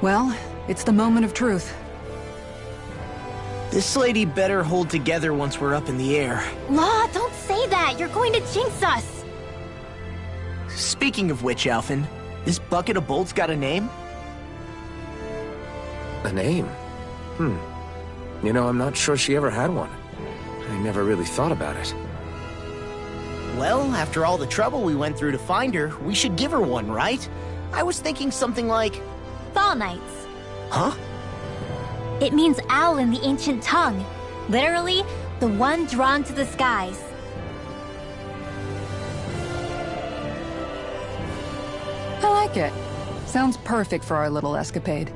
Well, it's the moment of truth. This lady better hold together once we're up in the air. Law, don't say that! You're going to jinx us! Speaking of which, Alphen, this bucket of bolts got a name? A name? You know, I'm not sure she ever had one. I never really thought about it. Well, after all the trouble we went through to find her, we should give her one, right? I was thinking something like... Fall Knights. Huh? It means owl in the ancient tongue. Literally, the one drawn to the skies. I like it. Sounds perfect for our little escapade.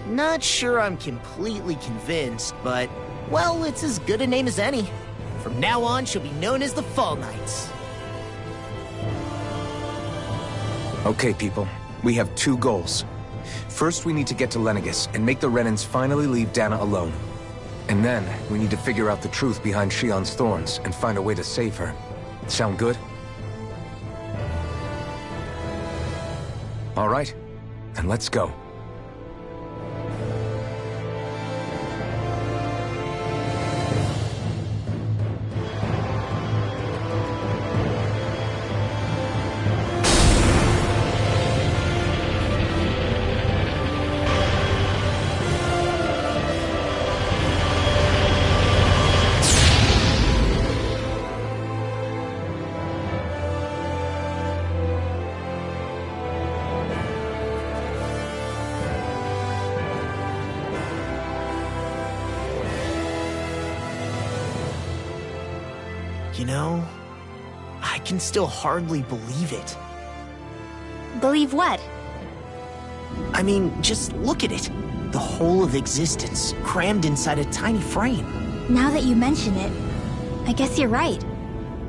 Not sure I'm completely convinced, but... well, it's as good a name as any. From now on, she'll be known as the Fall Knights. Okay, people. We have two goals. First, we need to get to Lenegis and make the Renans finally leave Dana alone. And then, we need to figure out the truth behind Shionne's thorns and find a way to save her. Sound good? All right, then let's go. You know, I can still hardly believe it. Believe what? I mean, just look at it. The whole of existence, crammed inside a tiny frame. Now that you mention it, I guess you're right.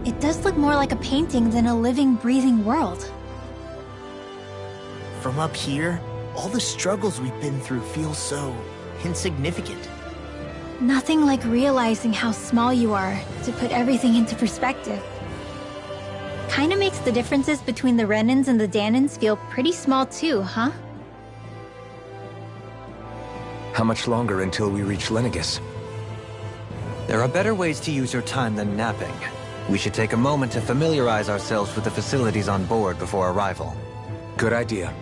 It does look more like a painting than a living, breathing world. From up here, all the struggles we've been through feel so insignificant. Nothing like realizing how small you are to put everything into perspective. Kinda makes the differences between the Renans and the Danans feel pretty small too, huh? How much longer until we reach Lenegis? There are better ways to use your time than napping. We should take a moment to familiarize ourselves with the facilities on board before arrival. Good idea.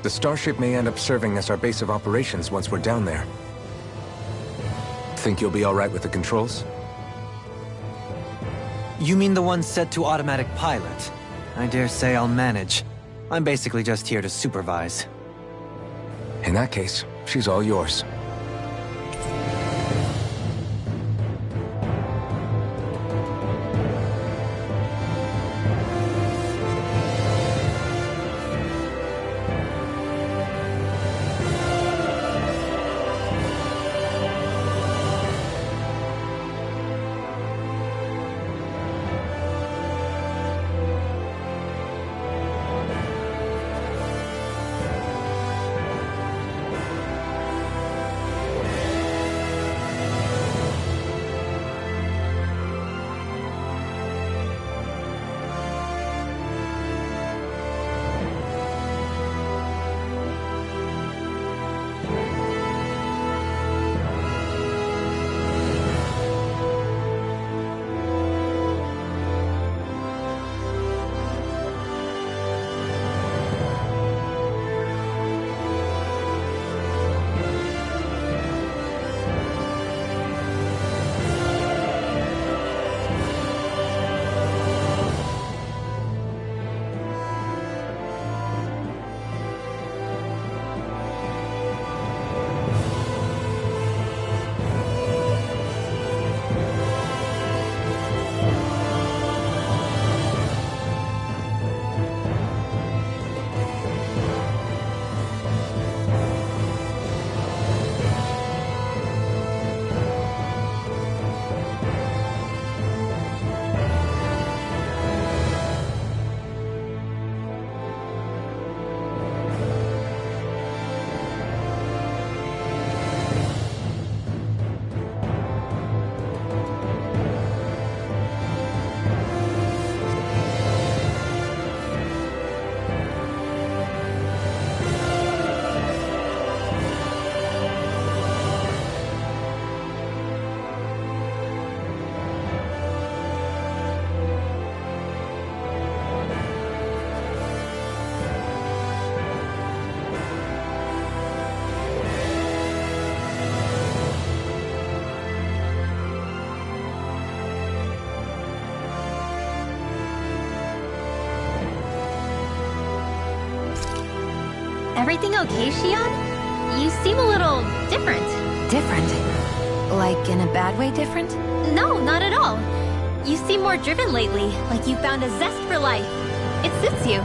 The starship may end up serving as our base of operations once we're down there. Think you'll be all right with the controls? You mean the one set to automatic pilot? I dare say I'll manage. I'm basically just here to supervise. In that case, she's all yours. Everything okay, Shion? You seem a little different. Different? Like in a bad way different? No, not at all. You seem more driven lately, like you found a zest for life. It suits you.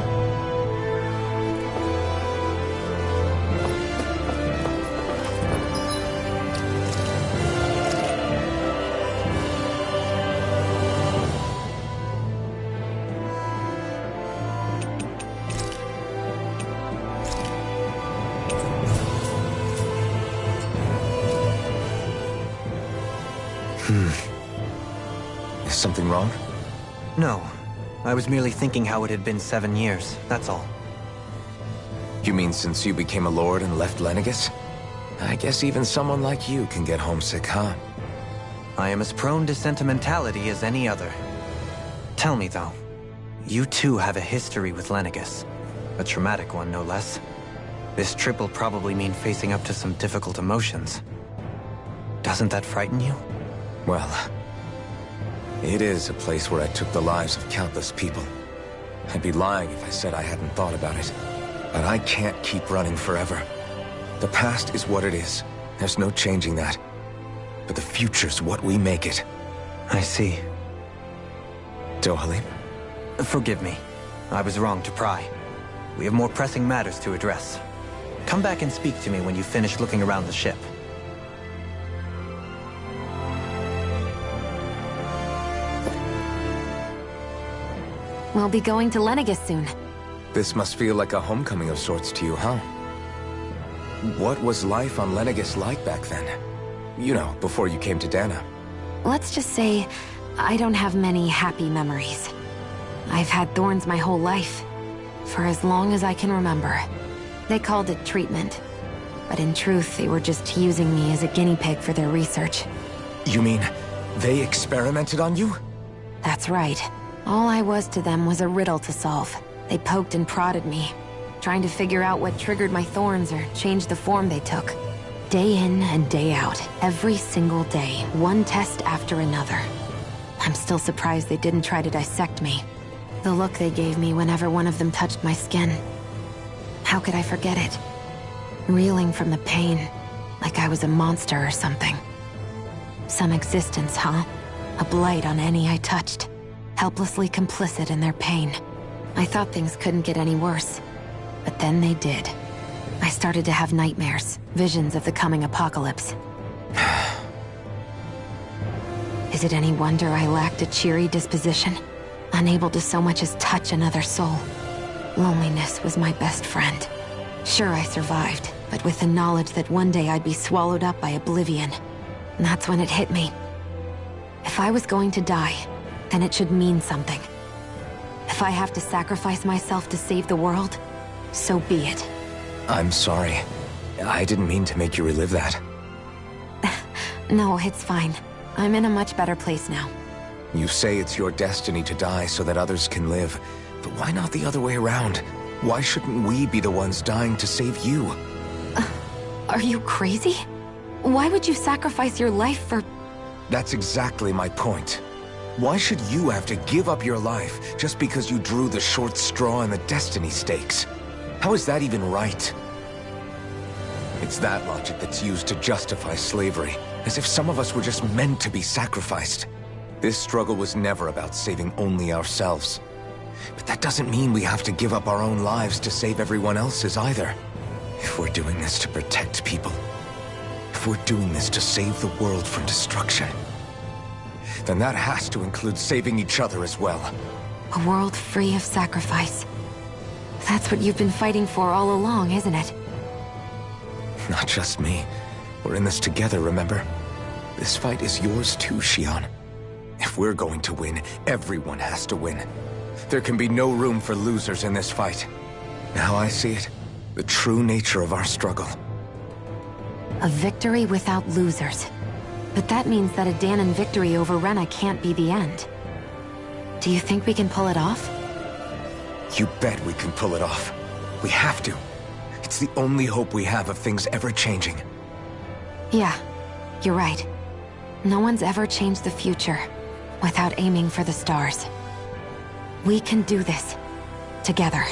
Is something wrong? No. I was merely thinking how it had been 7 years, that's all. You mean since you became a lord and left Lenegis? I guess even someone like you can get homesick, huh? I am as prone to sentimentality as any other. Tell me, though, you too have a history with Lenegis. A traumatic one, no less. This trip will probably mean facing up to some difficult emotions. Doesn't that frighten you? Well, it is a place where I took the lives of countless people. I'd be lying if I said I hadn't thought about it. But I can't keep running forever. The past is what it is. There's no changing that. But the future's what we make it. I see. Dohalim? Forgive me. I was wrong to pry. We have more pressing matters to address. Come back and speak to me when you finish looking around the ship. We'll be going to Lenegis soon. This must feel like a homecoming of sorts to you, huh? What was life on Lenegis like back then? You know, before you came to Dana. Let's just say, I don't have many happy memories. I've had thorns my whole life, for as long as I can remember. They called it treatment, but in truth, they were just using me as a guinea pig for their research. You mean, they experimented on you? That's right. All I was to them was a riddle to solve. They poked and prodded me, trying to figure out what triggered my thorns or changed the form they took. Day in and day out, every single day, one test after another. I'm still surprised they didn't try to dissect me. The look they gave me whenever one of them touched my skin. How could I forget it? Reeling from the pain, like I was a monster or something. Some existence, huh? A blight on any I touched. Helplessly complicit in their pain. I thought things couldn't get any worse. But then they did. I started to have nightmares, visions of the coming apocalypse. Is it any wonder I lacked a cheery disposition? Unable to so much as touch another soul. Loneliness was my best friend. Sure, I survived, but with the knowledge that one day I'd be swallowed up by oblivion. And that's when it hit me. If I was going to die, then it should mean something. If I have to sacrifice myself to save the world, so be it. I'm sorry. I didn't mean to make you relive that. No, it's fine. I'm in a much better place now. You say it's your destiny to die so that others can live. But why not the other way around? Why shouldn't we be the ones dying to save you? Are you crazy? Why would you sacrifice your life for... That's exactly my point. Why should you have to give up your life just because you drew the short straw in the destiny stakes? How is that even right? It's that logic that's used to justify slavery, as if some of us were just meant to be sacrificed. This struggle was never about saving only ourselves. But that doesn't mean we have to give up our own lives to save everyone else's either. If we're doing this to protect people, if we're doing this to save the world from destruction, then that has to include saving each other as well. A world free of sacrifice. That's what you've been fighting for all along, isn't it? Not just me. We're in this together, remember? This fight is yours too, Shion. If we're going to win, everyone has to win. There can be no room for losers in this fight. Now I see it. The true nature of our struggle. A victory without losers. But that means that a Dahnan victory over Rena can't be the end. Do you think we can pull it off? You bet we can pull it off. We have to. It's the only hope we have of things ever changing. Yeah, you're right. No one's ever changed the future without aiming for the stars. We can do this. Together.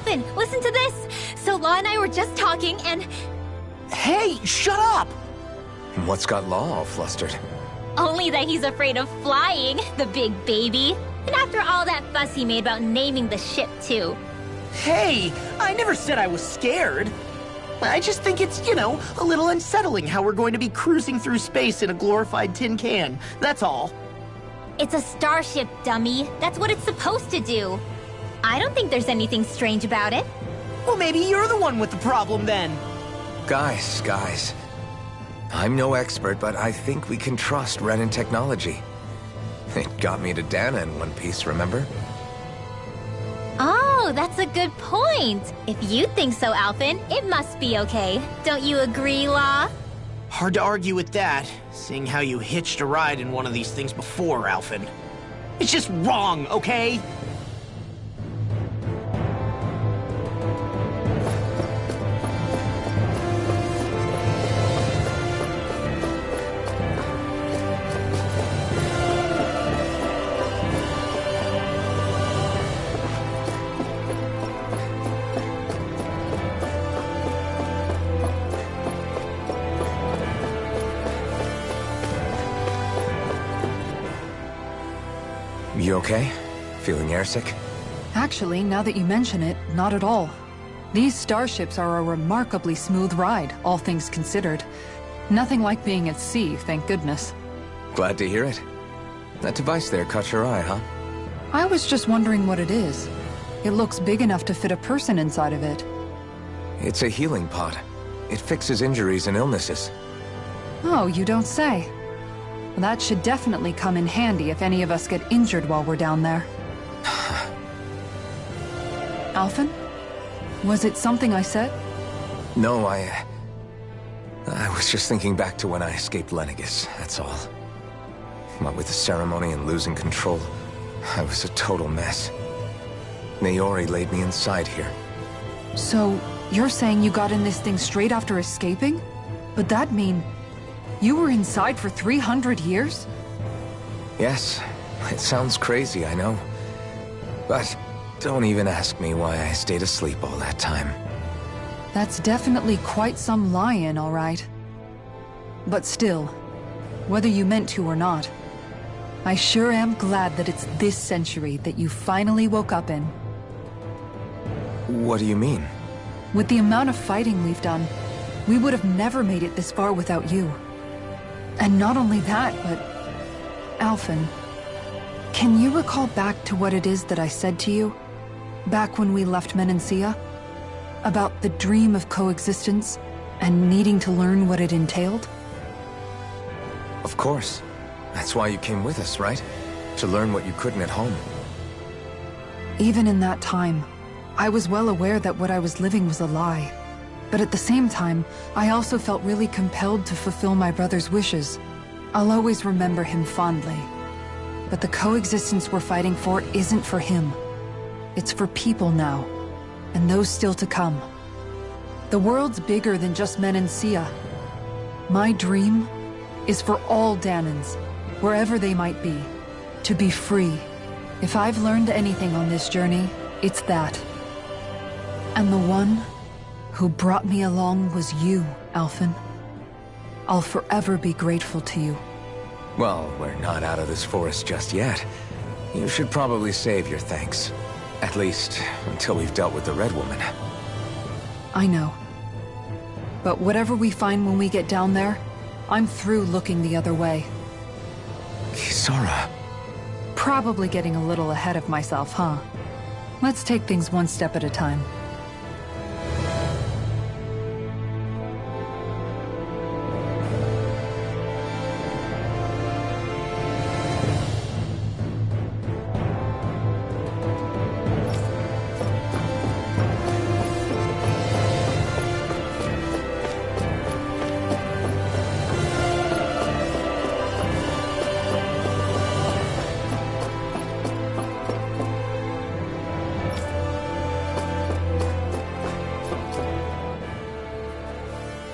Alphen, listen to this! So Law and I were just talking and... Hey, shut up! What's got Law all flustered? Only that he's afraid of flying, the big baby. And after all that fuss he made about naming the ship, too. Hey, I never said I was scared. I just think it's, a little unsettling how we're going to be cruising through space in a glorified tin can. That's all. It's a starship, dummy. That's what it's supposed to do. I don't think there's anything strange about it. Well, maybe you're the one with the problem then. Guys. I'm no expert, but I think we can trust Renan technology. It got me to Dana in one piece, remember? Oh, that's a good point. If you think so, Alphen, it must be okay. Don't you agree, Law? Hard to argue with that, seeing how you hitched a ride in one of these things before, Alphen. It's just wrong, okay? You okay? Feeling airsick? Actually, now that you mention it, not at all. These starships are a remarkably smooth ride, all things considered. Nothing like being at sea, thank goodness. Glad to hear it. That device there caught your eye, huh? I was just wondering what it is. It looks big enough to fit a person inside of it. It's a healing pod. It fixes injuries and illnesses. Oh, you don't say. Well, that should definitely come in handy if any of us get injured while we're down there. Alphen? Was it something I said? No, I was just thinking back to when I escaped Lenegis, that's all. What with the ceremony and losing control, I was a total mess. Naori laid me inside here. So, you're saying you got in this thing straight after escaping? But that'd mean... you were inside for 300 years? Yes, it sounds crazy, I know. But don't even ask me why I stayed asleep all that time. That's definitely quite some lie-in, all right. But still, whether you meant to or not, I sure am glad that it's this century that you finally woke up in. What do you mean? With the amount of fighting we've done, we would have never made it this far without you. And not only that, but... Alphen, can you recall back to what it is that I said to you? Back when we left Menancia? About the dream of coexistence, and needing to learn what it entailed? Of course. That's why you came with us, right? To learn what you couldn't at home. Even in that time, I was well aware that what I was living was a lie. But at the same time, I also felt really compelled to fulfill my brother's wishes. I'll always remember him fondly. But the coexistence we're fighting for isn't for him. It's for people now, and those still to come. The world's bigger than just Menancia. My dream is for all Dahnans, wherever they might be, to be free. If I've learned anything on this journey, it's that. And the one who brought me along was you, Alphen. I'll forever be grateful to you. Well, we're not out of this forest just yet. You should probably save your thanks. At least, until we've dealt with the Red Woman. I know. But whatever we find when we get down there, I'm through looking the other way. Kisara. Probably getting a little ahead of myself, huh? Let's take things one step at a time.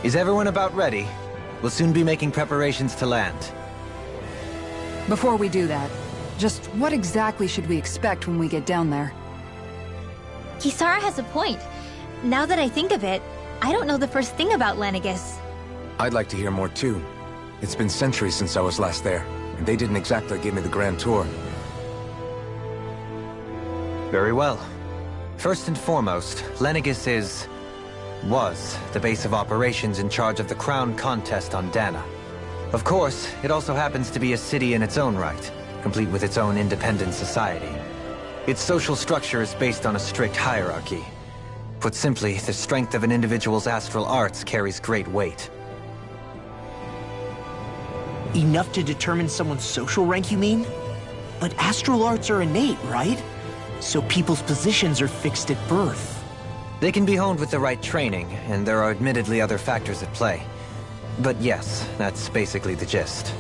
Is everyone about ready? We'll soon be making preparations to land. Before we do that, just what exactly should we expect when we get down there? Kisara has a point. Now that I think of it, I don't know the first thing about Lenegis. I'd like to hear more too. It's been centuries since I was last there, and they didn't exactly give me the grand tour. Very well. First and foremost, Lenegis was the base of operations in charge of the crown contest on Dana. Of course, it also happens to be a city in its own right, complete with its own independent society. Its social structure is based on a strict hierarchy. Put simply, the strength of an individual's astral arts carries great weight. Enough to determine someone's social rank, you mean? But astral arts are innate, right? So people's positions are fixed at birth. They can be honed with the right training, and there are admittedly other factors at play. But yes, that's basically the gist.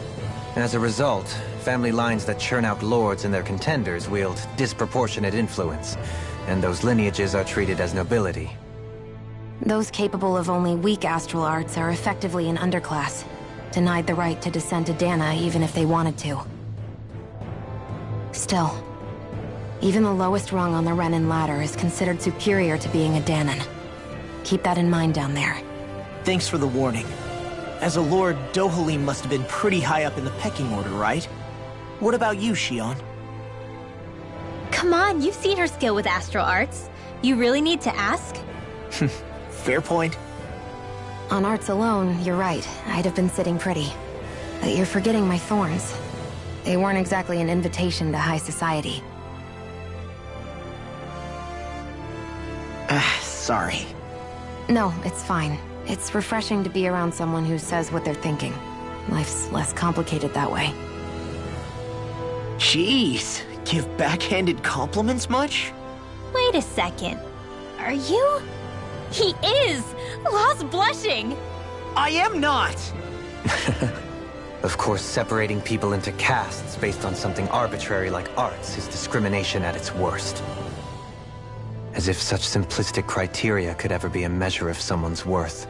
As a result, family lines that churn out lords and their contenders wield disproportionate influence, and those lineages are treated as nobility. Those capable of only weak astral arts are effectively an underclass, denied the right to descend to Dana even if they wanted to. Still, even the lowest rung on the Renin ladder is considered superior to being a Danan. Keep that in mind down there. Thanks for the warning. As a lord, Dohalim must have been pretty high up in the pecking order, right? What about you, Shion? Come on, you've seen her skill with astral arts. You really need to ask? Fair point. On arts alone, you're right. I'd have been sitting pretty. But you're forgetting my thorns. They weren't exactly an invitation to high society. Sorry. No, it's fine. It's refreshing to be around someone who says what they're thinking. Life's less complicated that way. Jeez, give backhanded compliments much? Wait a second. Are you? He is! Lost blushing! I am not! Of course, separating people into castes based on something arbitrary like arts is discrimination at its worst. As if such simplistic criteria could ever be a measure of someone's worth.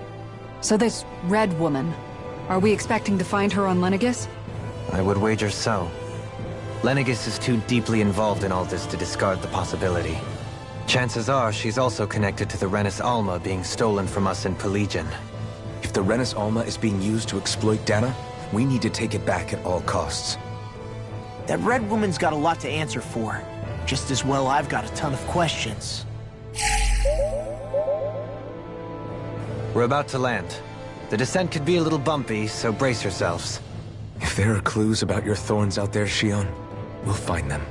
So this Red Woman, are we expecting to find her on Lenegis? I would wager so. Lenegis is too deeply involved in all this to discard the possibility. Chances are she's also connected to the Renis Alma being stolen from us in Pelegion. If the Renis Alma is being used to exploit Dana, we need to take it back at all costs. That Red Woman's got a lot to answer for. Just as well I've got a ton of questions. We're about to land. The descent could be a little bumpy, so brace yourselves. If there are clues about your thorns out there, Shion, we'll find them.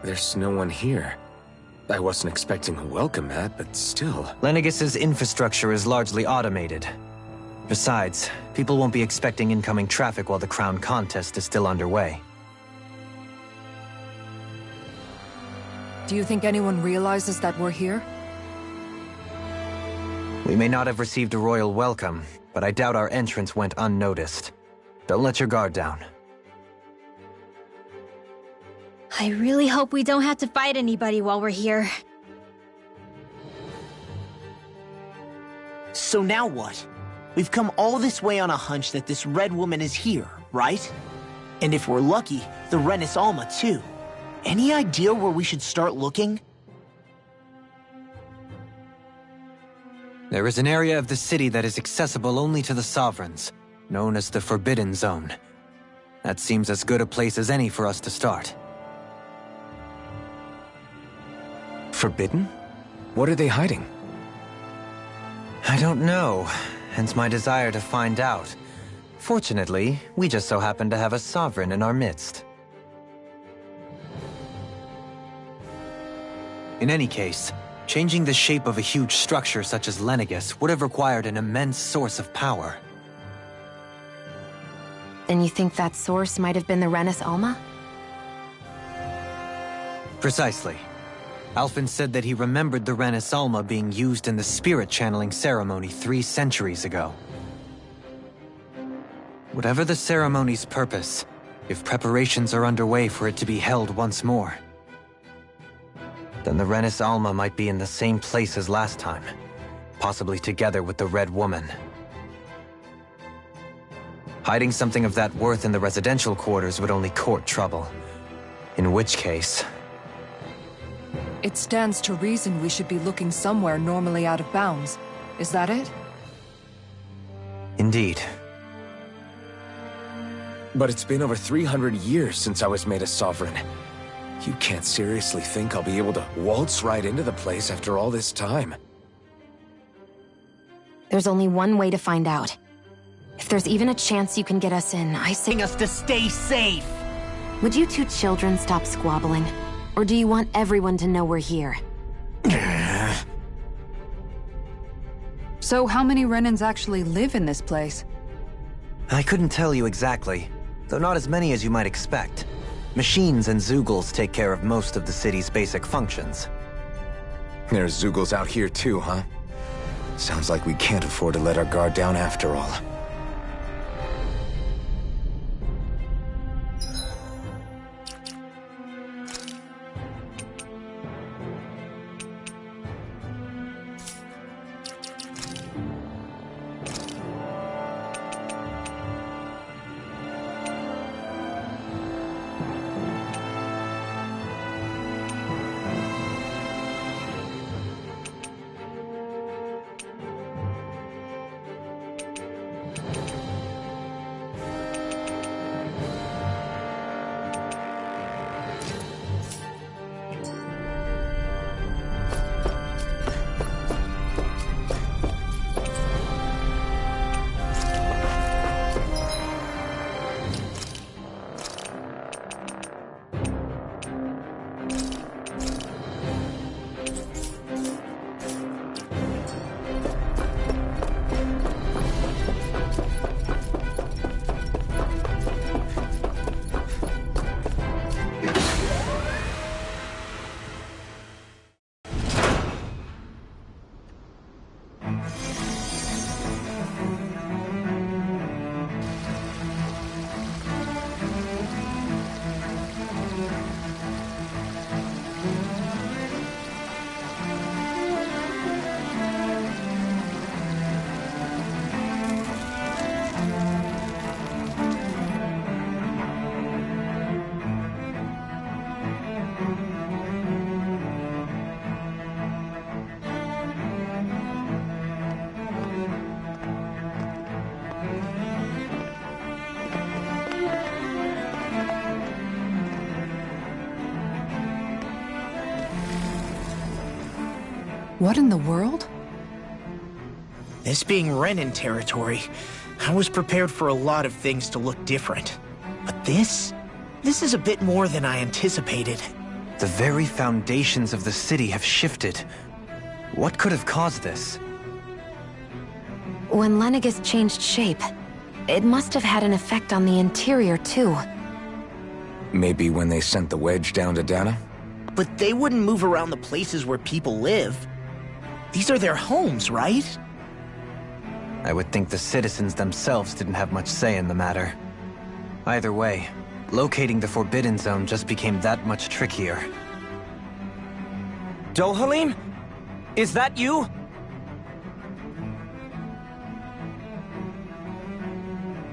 There's no one here. I wasn't expecting a welcome mat, but still. Lenegis's infrastructure is largely automated. Besides, people won't be expecting incoming traffic while the crown contest is still underway. Do you think anyone realizes that we're here? We may not have received a royal welcome, but I doubt our entrance went unnoticed. Don't let your guard down. I really hope we don't have to fight anybody while we're here. So now what? We've come all this way on a hunch that this Red Woman is here, right? And if we're lucky, the Renis Alma too. Any idea where we should start looking? There is an area of the city that is accessible only to the Sovereigns, known as the Forbidden Zone. That seems as good a place as any for us to start. Forbidden? What are they hiding? I don't know, hence my desire to find out. Fortunately, we just so happen to have a Sovereign in our midst. In any case, changing the shape of a huge structure such as Lenegis would have required an immense source of power. And you think that source might have been the Renis Alma? Precisely. Alphen said that he remembered the Renis Alma being used in the spirit channeling ceremony 3 centuries ago. Whatever the ceremony's purpose, if preparations are underway for it to be held once more, then the Renis Alma might be in the same place as last time, possibly together with the Red Woman. Hiding something of that worth in the residential quarters would only court trouble. In which case... It stands to reason we should be looking somewhere normally out of bounds. Is that it? Indeed. But it's been over 300 years since I was made a sovereign. You can't seriously think I'll be able to waltz right into the place after all this time. There's only one way to find out. If there's even a chance you can get us in, I say Us to stay safe. would you 2 children stop squabbling? Or do you want everyone to know we're here? So how many Renans actually live in this place? I couldn't tell you exactly, though not as many as you might expect. Machines and Zeugles take care of most of the city's basic functions. There's Zeugles out here too, huh? Sounds like we can't afford to let our guard down after all. What in the world? This being Renan territory, I was prepared for a lot of things to look different. But this is a bit more than I anticipated. The very foundations of the city have shifted. What could have caused this? When Lenegis changed shape, it must have had an effect on the interior too. Maybe when they sent the wedge down to Dana? But they wouldn't move around the places where people live. These are their homes, right? I would think the citizens themselves didn't have much say in the matter. Either way, locating the Forbidden Zone just became that much trickier. Dohalim? Is that you?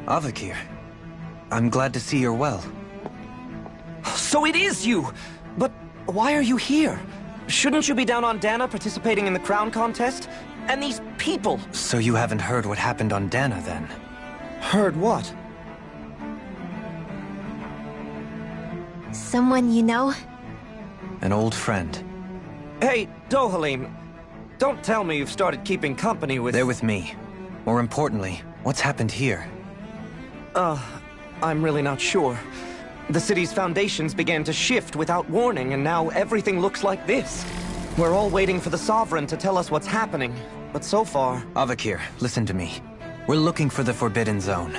Avakir, I'm glad to see you're well. So it is you! But why are you here? Shouldn't you be down on Dana participating in the crown contest? And these people! So you haven't heard what happened on Dana, then? Heard what? Someone you know? An old friend. Hey, Dohalim, don't tell me you've started keeping company with... They're with me. More importantly, what's happened here? I'm really not sure. The city's foundations began to shift without warning, and now everything looks like this. We're all waiting for the Sovereign to tell us what's happening, but so far... Avakir, listen to me. We're looking for the Forbidden Zone.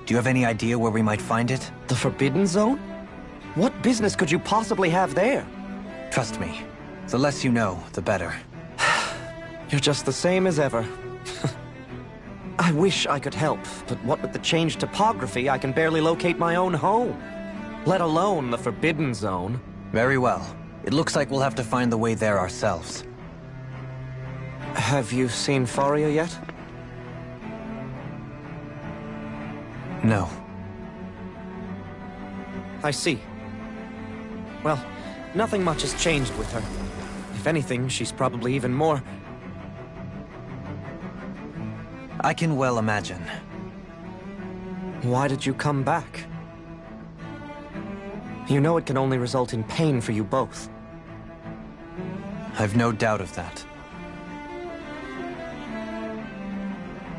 Do you have any idea where we might find it? The Forbidden Zone? What business could you possibly have there? Trust me. The less you know, the better. You're just the same as ever. I wish I could help, but what with the changed topography, I can barely locate my own home. Let alone the Forbidden Zone. Very well. It looks like we'll have to find the way there ourselves. Have you seen Faria yet? No. I see. Well, nothing much has changed with her. If anything, she's probably even more... I can well imagine. Why did you come back? You know it can only result in pain for you both. I've no doubt of that.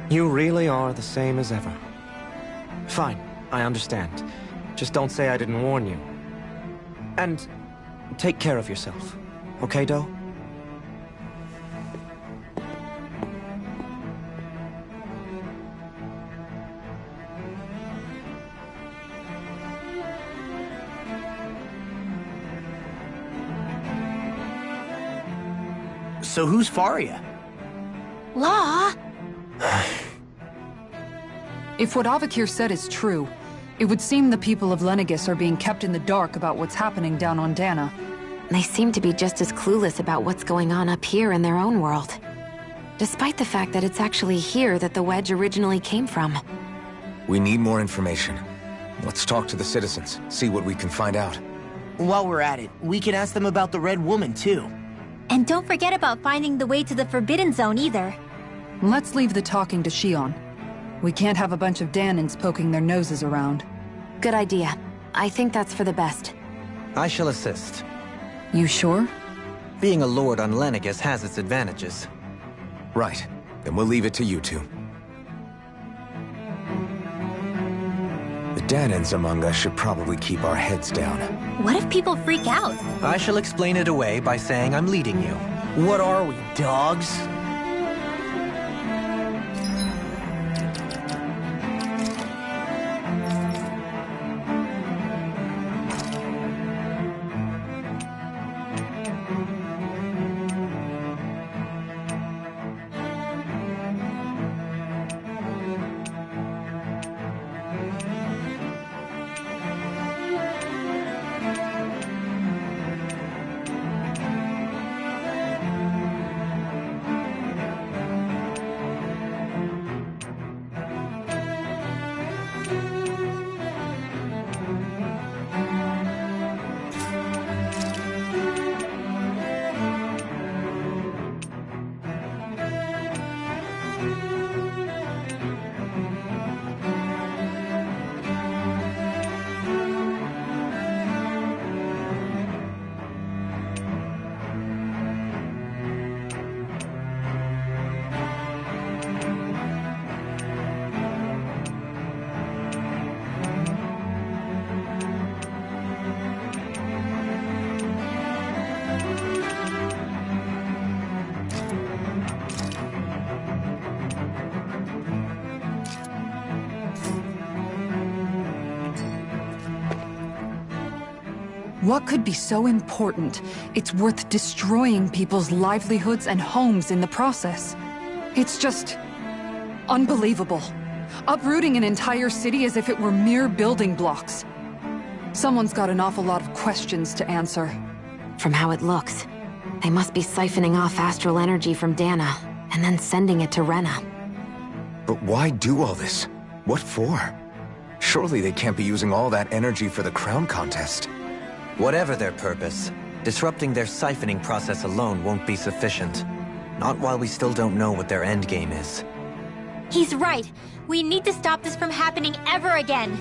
You really are the same as ever. Fine, I understand. Just don't say I didn't warn you. And take care of yourself. Okay, Do? So who's Faria? Law? If what Avakir said is true, it would seem the people of Lenegis are being kept in the dark about what's happening down on Dana. They seem to be just as clueless about what's going on up here in their own world. Despite the fact that it's actually here that the Wedge originally came from. We need more information. Let's talk to the citizens, see what we can find out. While we're at it, we can ask them about the Red Woman, too. And don't forget about finding the way to the Forbidden Zone either. Let's leave the talking to Shion. We can't have a bunch of Danans poking their noses around. Good idea. I think that's for the best. I shall assist. You sure? Being a lord on Lenegis has its advantages. Right. Then we'll leave it to you two. The Danans among us should probably keep our heads down. What if people freak out? I shall explain it away by saying I'm leading you. What are we, dogs? What could be so important? It's worth destroying people's livelihoods and homes in the process. It's just... unbelievable. Uprooting an entire city as if it were mere building blocks. Someone's got an awful lot of questions to answer. From how it looks, they must be siphoning off astral energy from Dana, and then sending it to Rena. But why do all this? What for? Surely they can't be using all that energy for the crown contest. Whatever their purpose, disrupting their siphoning process alone won't be sufficient. Not while we still don't know what their endgame is. He's right. We need to stop this from happening ever again.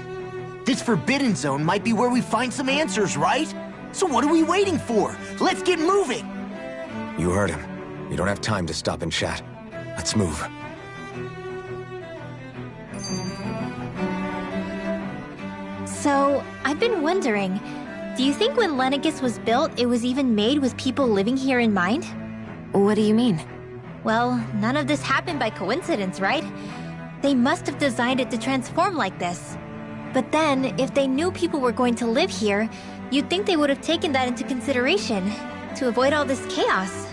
This Forbidden Zone might be where we find some answers, right? So what are we waiting for? Let's get moving! You heard him. You don't have time to stop and chat. Let's move. So, I've been wondering, do you think when Lenegis was built, it was even made with people living here in mind? What do you mean? Well, none of this happened by coincidence, right? They must have designed it to transform like this. But then, if they knew people were going to live here, you'd think they would have taken that into consideration. To avoid all this chaos.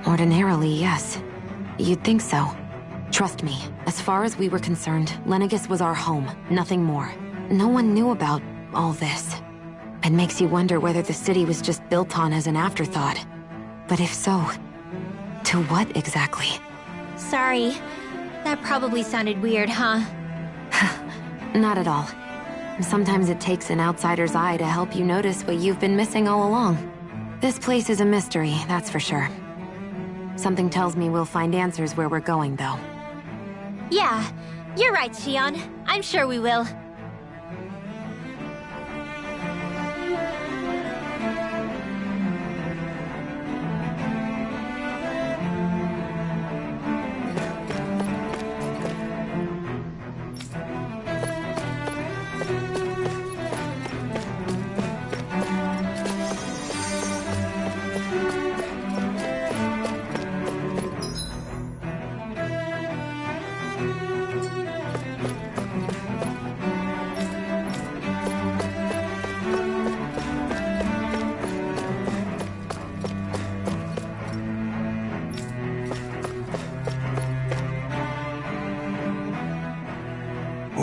Ordinarily, yes. You'd think so. Trust me, as far as we were concerned, Lenegis was our home, nothing more. No one knew about all this. It makes you wonder whether the city was just built on as an afterthought. But if so, to what exactly? Sorry. That probably sounded weird, huh? Not at all. Sometimes it takes an outsider's eye to help you notice what you've been missing all along. This place is a mystery, that's for sure. Something tells me we'll find answers where we're going, though. Yeah, you're right, Shion. I'm sure we will.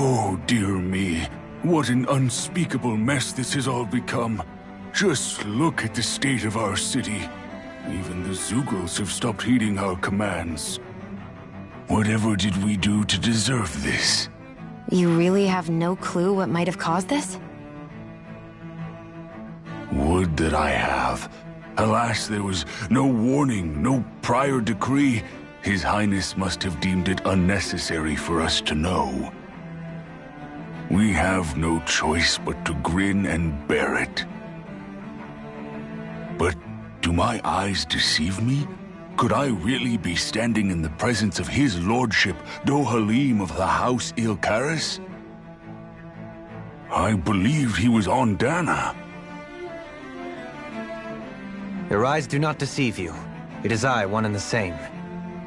Oh, dear me. What an unspeakable mess this has all become. Just look at the state of our city. Even the Zeugles have stopped heeding our commands. Whatever did we do to deserve this? You really have no clue what might have caused this? Would that I have. Alas, there was no warning, no prior decree. His Highness must have deemed it unnecessary for us to know. We have no choice but to grin and bear it. But do my eyes deceive me? Could I really be standing in the presence of his lordship, Dohalim of the House Ilkaris? I believed he was on Dana. Your eyes do not deceive you. It is I, one and the same.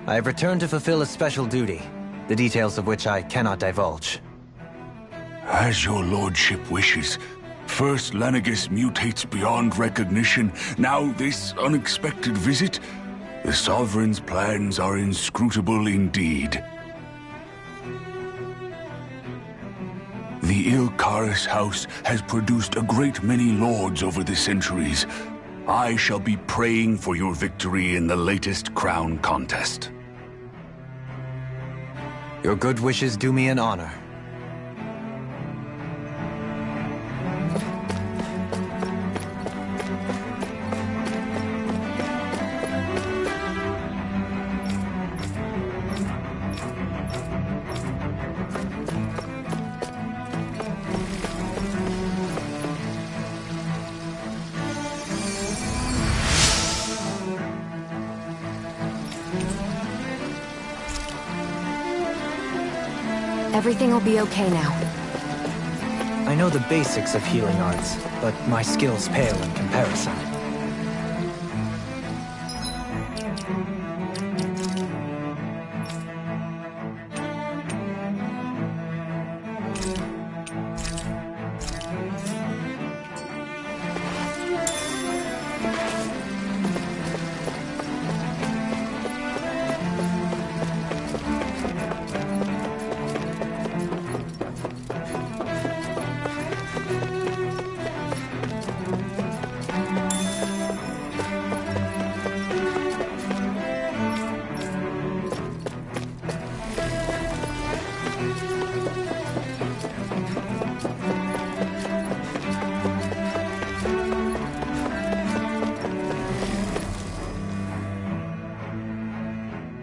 I have returned to fulfill a special duty, the details of which I cannot divulge. As your lordship wishes. First Lenegis mutates beyond recognition, now this unexpected visit. The Sovereign's plans are inscrutable indeed. The Ilkaris house has produced a great many lords over the centuries. I shall be praying for your victory in the latest crown contest. Your good wishes do me an honor. Everything will be okay now. I know the basics of healing arts, but my skills pale in comparison.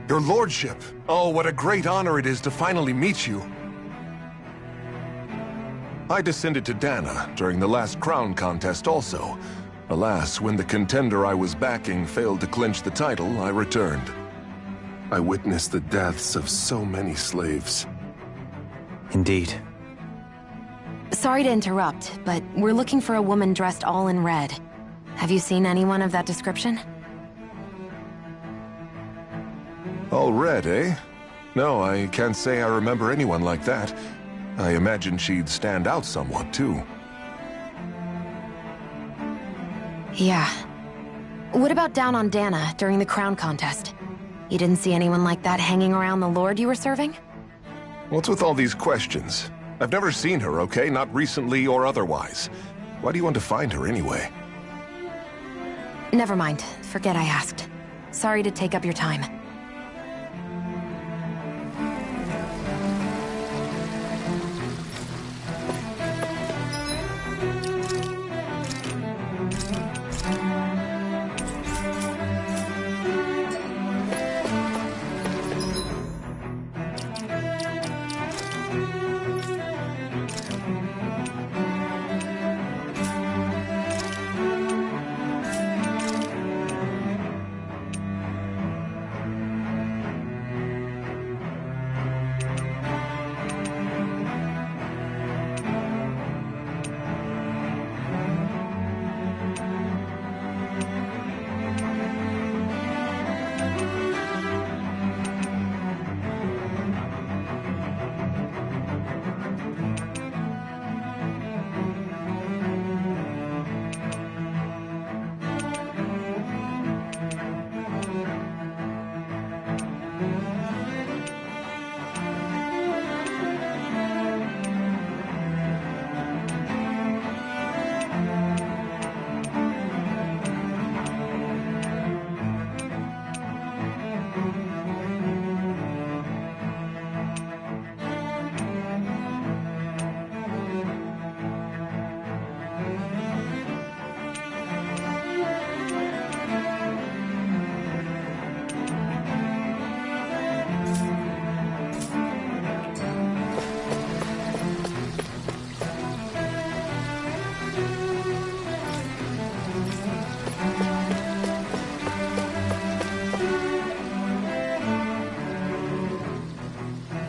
Your lordship! Oh, what a great honor it is to finally meet you. I descended to Dana during the last crown contest also. Alas, when the contender I was backing failed to clinch the title, I returned. I witnessed the deaths of so many slaves. Indeed. Sorry to interrupt, but we're looking for a woman dressed all in red. Have you seen anyone of that description? All red, eh? No, I can't say I remember anyone like that. I imagine she'd stand out somewhat, too. Yeah. What about down on Dana during the crown contest? You didn't see anyone like that hanging around the lord you were serving? What's with all these questions? I've never seen her, okay? Not recently or otherwise. Why do you want to find her anyway? Never mind. Forget I asked. Sorry to take up your time.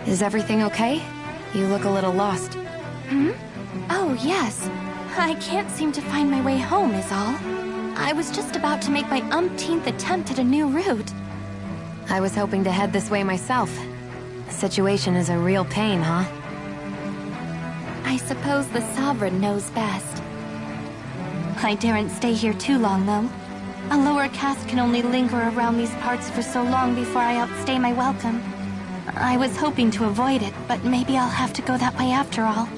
Is everything okay? You look a little lost. Oh, yes. I can't seem to find my way home is all. I was just about to make my umpteenth attempt at a new route. I was hoping to head this way myself. The situation is a real pain, huh? I suppose the Sovereign knows best. I daren't stay here too long, though. A lower caste can only linger around these parts for so long before I outstay my welcome. I was hoping to avoid it, but maybe I'll have to go that way after all.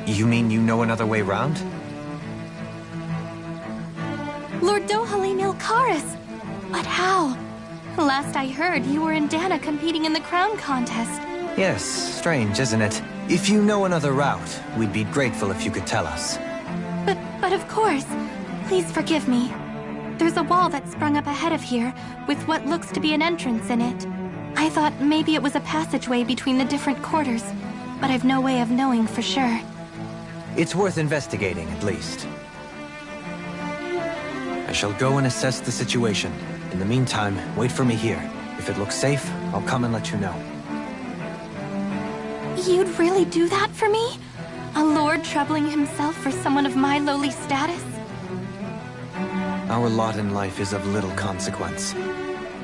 You mean you know another way round? Lord Dohalim Ilkaris! But how? Last I heard, you were in Dana competing in the crown contest. Yes, strange, isn't it? If you know another route, we'd be grateful if you could tell us. But of course. Please forgive me. There's a wall that sprung up ahead of here, with what looks to be an entrance in it. I thought maybe it was a passageway between the different quarters, but I've no way of knowing for sure. It's worth investigating, at least. I shall go and assess the situation. In the meantime, wait for me here. If it looks safe, I'll come and let you know. You'd really do that for me? A lord troubling himself for someone of my lowly status? Our lot in life is of little consequence.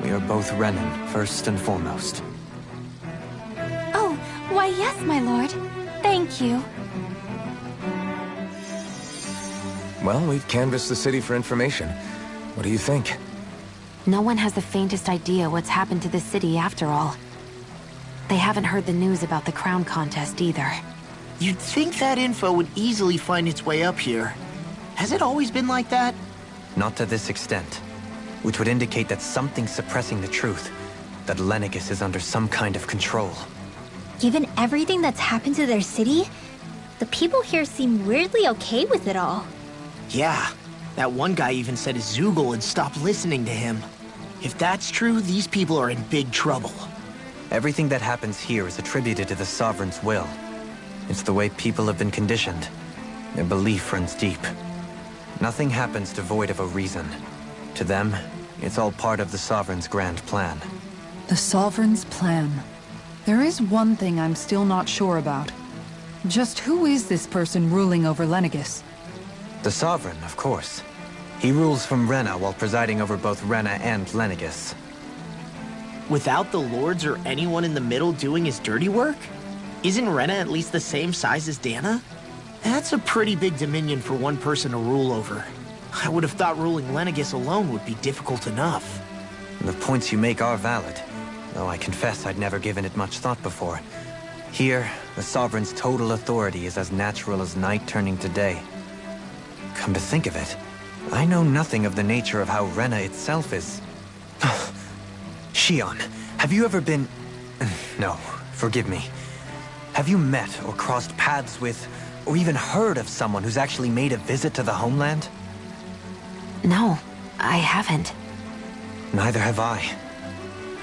We are both Renan, first and foremost. Oh, why yes, my lord. Thank you. Well, we've canvassed the city for information. What do you think? No one has the faintest idea what's happened to the city after all. They haven't heard the news about the crown contest either. You'd think that info would easily find its way up here. Has it always been like that? Not to this extent. Which would indicate that something's suppressing the truth. That Lenegis is under some kind of control. Given everything that's happened to their city, the people here seem weirdly okay with it all. Yeah, that one guy even said his Zoogle had stopped listening to him. If that's true, these people are in big trouble. Everything that happens here is attributed to the Sovereign's will. It's the way people have been conditioned. Their belief runs deep. Nothing happens devoid of a reason. To them, it's all part of the Sovereign's grand plan. The Sovereign's plan. There is one thing I'm still not sure about. Just who is this person ruling over Lenegis? The Sovereign, of course. He rules from Rena while presiding over both Rena and Lenegis. Without the lords or anyone in the middle doing his dirty work? Isn't Rena at least the same size as Dana? That's a pretty big dominion for one person to rule over. I would have thought ruling Lenegis alone would be difficult enough. The points you make are valid, though I confess I'd never given it much thought before. Here, the Sovereign's total authority is as natural as night turning to day. Come to think of it, I know nothing of the nature of how Rena itself is. Shion, have you ever been... No, forgive me. Have you met or crossed paths with, or even heard of someone who's actually made a visit to the homeland? No, I haven't. Neither have I.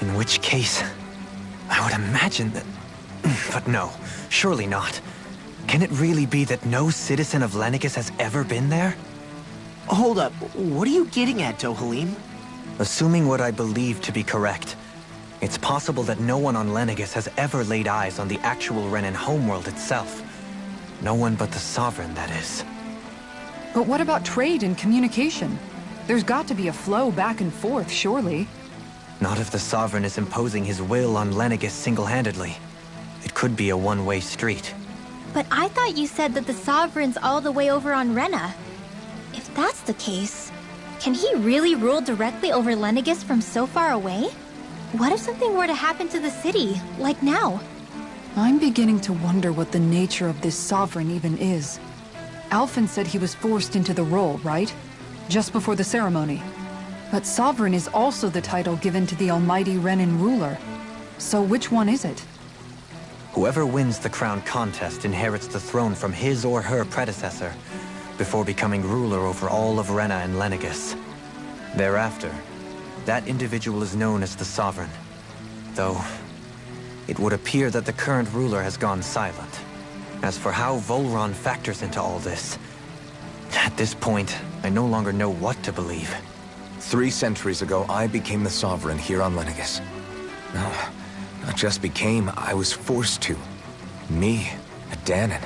In which case, I would imagine that... But no, surely not. Can it really be that no citizen of Lenegis has ever been there? Hold up, what are you getting at, Dohalim? Assuming what I believe to be correct, it's possible that no one on Lenegis has ever laid eyes on the actual Renan homeworld itself. No one but the Sovereign, that is. But what about trade and communication? There's got to be a flow back and forth, surely. Not if the Sovereign is imposing his will on Lenegis single-handedly. It could be a one-way street. But I thought you said that the Sovereign's all the way over on Rena. If that's the case, can he really rule directly over Lenegis from so far away? What if something were to happen to the city, like now? I'm beginning to wonder what the nature of this Sovereign even is. Alphen said he was forced into the role, right? Just before the ceremony. But Sovereign is also the title given to the almighty Renan ruler. So which one is it? Whoever wins the crown contest inherits the throne from his or her predecessor, before becoming ruler over all of Rena and Lenegis. Thereafter, that individual is known as the Sovereign. Though, it would appear that the current ruler has gone silent. As for how Volron factors into all this, at this point, I no longer know what to believe. 3 centuries ago, I became the Sovereign here on Lenegis. No, not just became, I was forced to. Me, a Dahnan.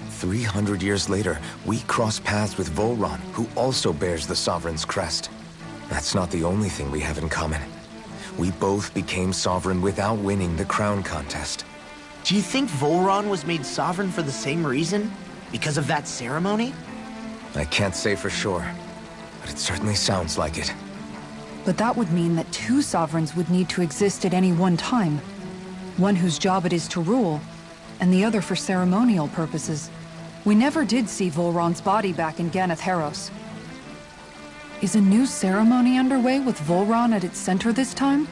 300 years later, we cross paths with Volron, who also bears the Sovereign's crest. That's not the only thing we have in common. We both became Sovereign without winning the crown contest. Do you think Volron was made Sovereign for the same reason? Because of that ceremony? I can't say for sure, but it certainly sounds like it. But that would mean that 2 Sovereigns would need to exist at any one time. One whose job it is to rule, and the other for ceremonial purposes. We never did see Volron's body back in Ganath Haros. Is a new ceremony underway with Volron at its center this time?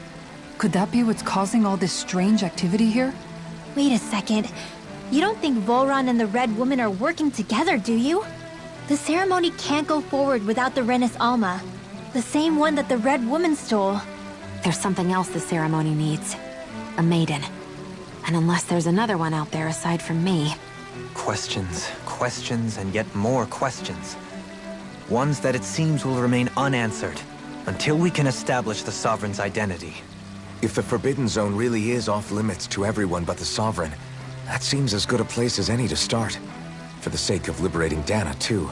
Could that be what's causing all this strange activity here? Wait a second. You don't think Volron and the Red Woman are working together, do you? The ceremony can't go forward without the Renis Alma. The same one that the Red Woman stole. There's something else the ceremony needs. A maiden. And unless there's another one out there aside from me... Questions, questions, and yet more questions. Ones that it seems will remain unanswered, until we can establish the Sovereign's identity. If the Forbidden Zone really is off-limits to everyone but the Sovereign, that seems as good a place as any to start. For the sake of liberating Dana, too.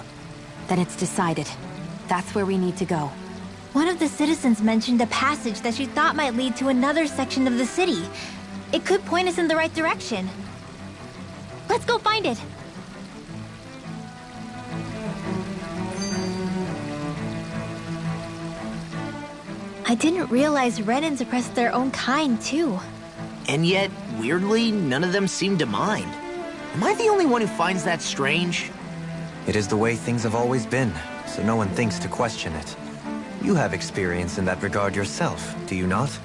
Then it's decided. That's where we need to go. One of the citizens mentioned a passage that she thought might lead to another section of the city. It could point us in the right direction. Let's go find it! I didn't realize Renans oppressed their own kind, too. And yet, weirdly, none of them seem to mind. Am I the only one who finds that strange? It is the way things have always been, so no one thinks to question it. You have experience in that regard yourself, do you not?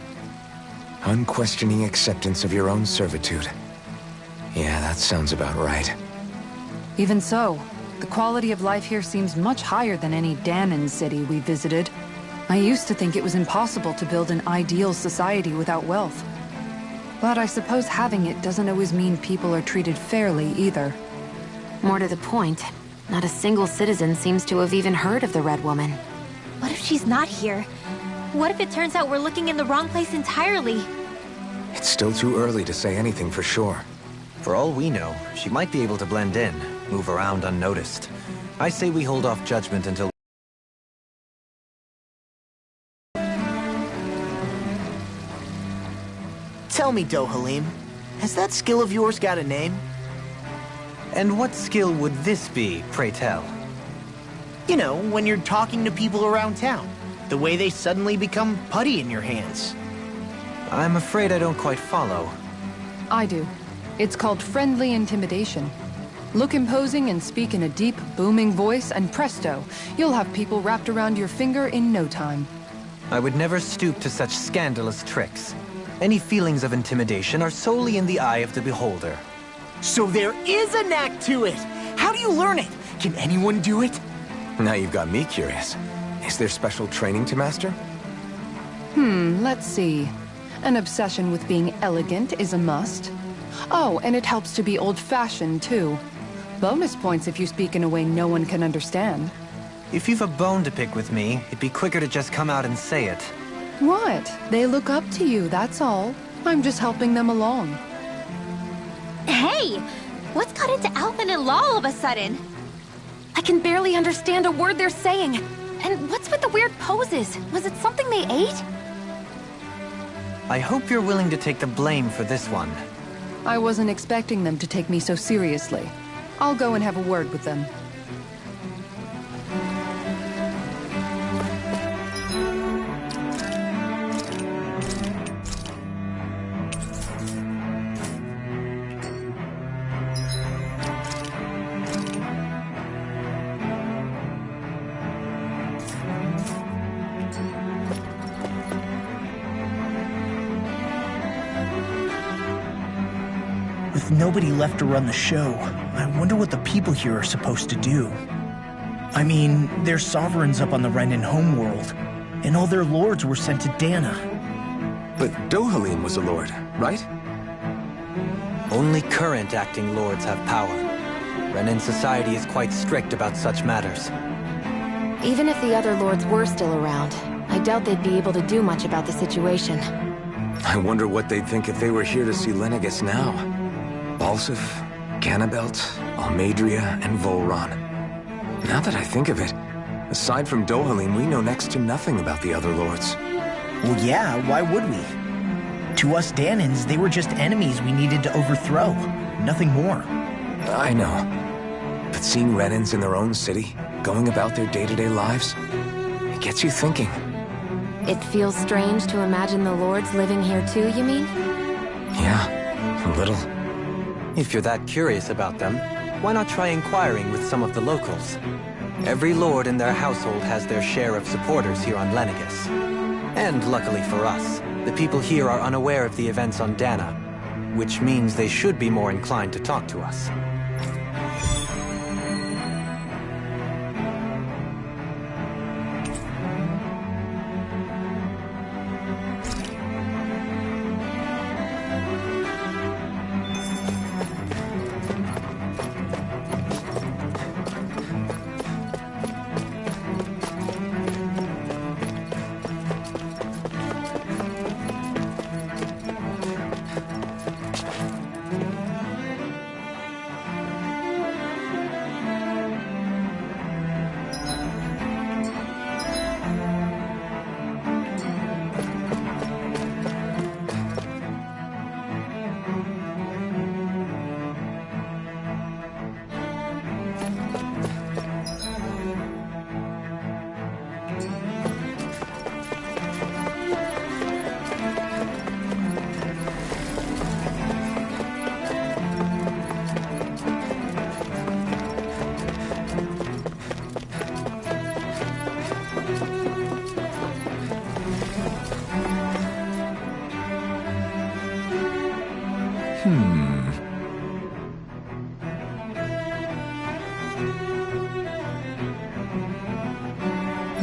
Unquestioning acceptance of your own servitude. Yeah, that sounds about right. Even so, the quality of life here seems much higher than any Dahnan city we visited. I used to think it was impossible to build an ideal society without wealth. But I suppose having it doesn't always mean people are treated fairly either. More to the point, not a single citizen seems to have even heard of the Red Woman. What if she's not here? What if it turns out we're looking in the wrong place entirely? It's still too early to say anything for sure. For all we know, she might be able to blend in, move around unnoticed. I say we hold off judgment until... Tell me, Dohalim, has that skill of yours got a name? And what skill would this be, pray tell? You know, when you're talking to people around town. The way they suddenly become putty in your hands. I'm afraid I don't quite follow. I do. It's called friendly intimidation. Look imposing and speak in a deep, booming voice, and presto, you'll have people wrapped around your finger in no time. I would never stoop to such scandalous tricks. Any feelings of intimidation are solely in the eye of the beholder. So there is a knack to it! How do you learn it? Can anyone do it? Now you've got me curious. Is there special training to master? Let's see. An obsession with being elegant is a must. Oh, and it helps to be old-fashioned, too. Bonus points if you speak in a way no one can understand. If you've a bone to pick with me, it'd be quicker to just come out and say it. What? They look up to you, that's all. I'm just helping them along. Hey! What's got into Alvin and Law all of a sudden? I can barely understand a word they're saying. And what's with the weird poses? Was it something they ate? I hope you're willing to take the blame for this one. I wasn't expecting them to take me so seriously. I'll go and have a word with them. With nobody left to run the show, I wonder what the people here are supposed to do. I mean, their sovereigns up on the Renan homeworld, and all their lords were sent to Dana. But Dohalim was a lord, right? Only current acting lords have power. Renan society is quite strict about such matters. Even if the other lords were still around, I doubt they'd be able to do much about the situation. I wonder what they'd think if they were here to see Lenegis now. Balsif, Ganabelt, Almadria, and Volron. Now that I think of it, aside from Dohalim, we know next to nothing about the other lords. Well, yeah, why would we? To us Danans, they were just enemies we needed to overthrow. Nothing more. I know. But seeing Renans in their own city, going about their day-to-day lives, it gets you thinking. It feels strange to imagine the lords living here too, you mean? Yeah, a little. If you're that curious about them, why not try inquiring with some of the locals? Every lord in their household has their share of supporters here on Lenegis. And luckily for us, the people here are unaware of the events on Dana, which means they should be more inclined to talk to us.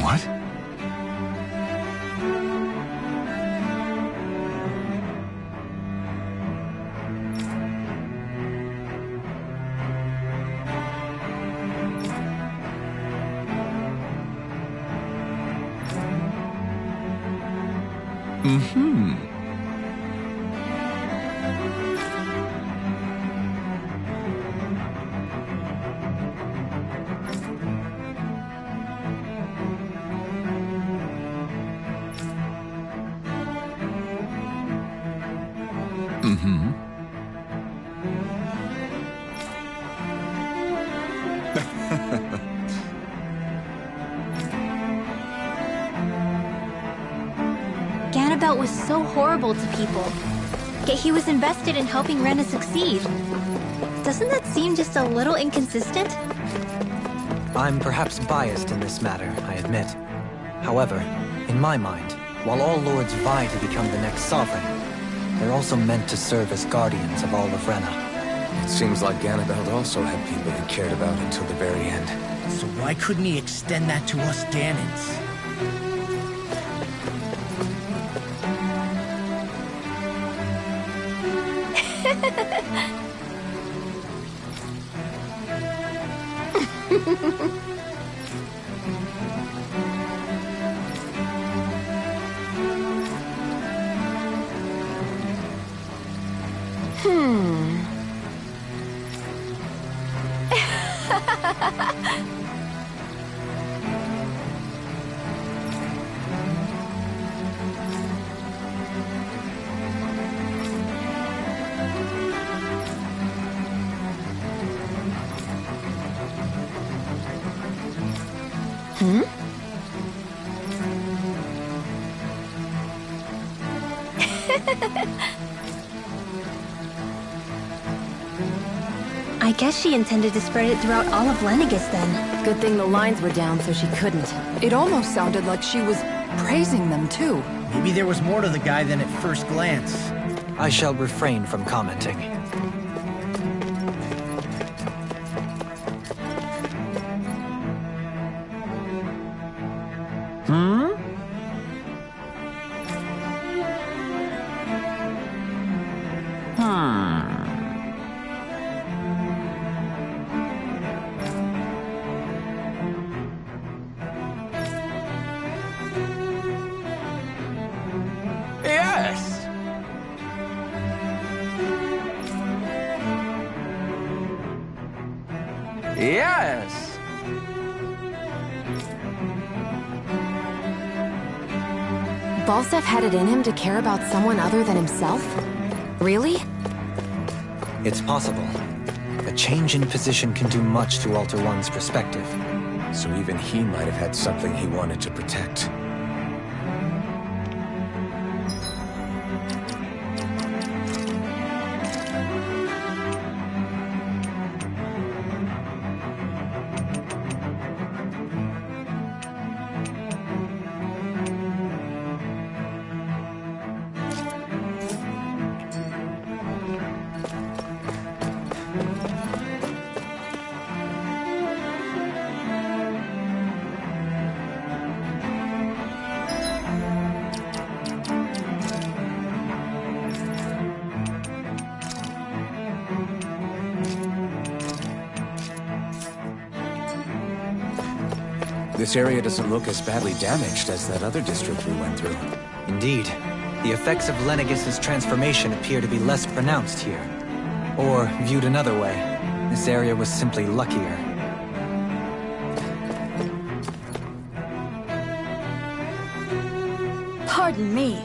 What? Annabelle was so horrible to people. Yet he was invested in helping Rena succeed. Doesn't that seem just a little inconsistent? I'm perhaps biased in this matter, I admit. However, in my mind, while all lords vie to become the next sovereign, they're also meant to serve as guardians of all of Rena. It seems like Annabelle also had people he cared about until the very end. So why couldn't he extend that to us Danans? I guess she intended to spread it throughout all of Lenegis then. Good thing the lines were down so she couldn't. It almost sounded like she was praising them too. Maybe there was more to the guy than at first glance. I shall refrain from commenting. Yes! Yes! Balsef had it in him to care about someone other than himself? Really? It's possible. A change in position can do much to alter one's perspective. So even he might have had something he wanted to protect. This area doesn't look as badly damaged as that other district we went through. Indeed. The effects of Lenegis' transformation appear to be less pronounced here. Or, viewed another way, this area was simply luckier. Pardon me.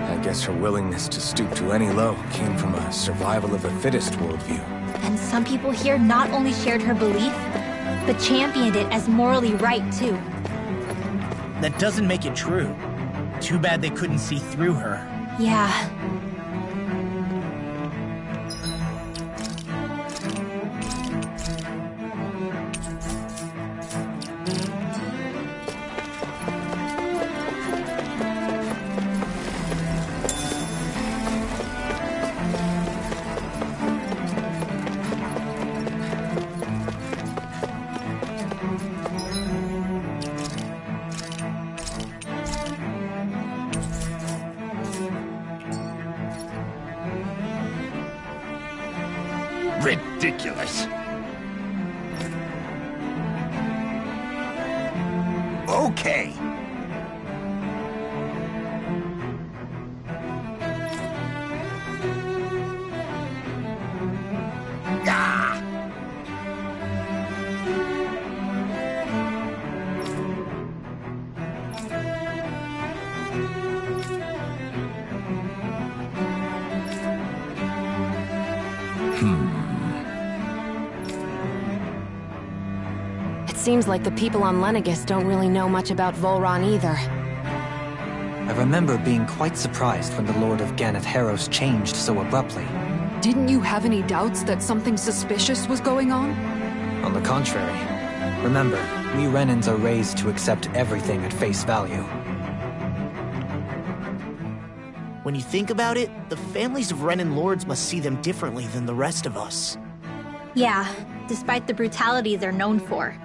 I guess her willingness to stoop to any low came from a survival of the fittest worldview. And some people here not only shared her belief, but championed it as morally right too. That doesn't make it true. Too bad they couldn't see through her. Yeah. Ridiculous. Okay. seems like the people on Lenegis don't really know much about Volron either. I remember being quite surprised when the Lord of Ganath Haros changed so abruptly. Didn't you have any doubts that something suspicious was going on? On the contrary. Remember, we Renans are raised to accept everything at face value. When you think about it, the families of Renan lords must see them differently than the rest of us. Yeah, despite the brutality they're known for.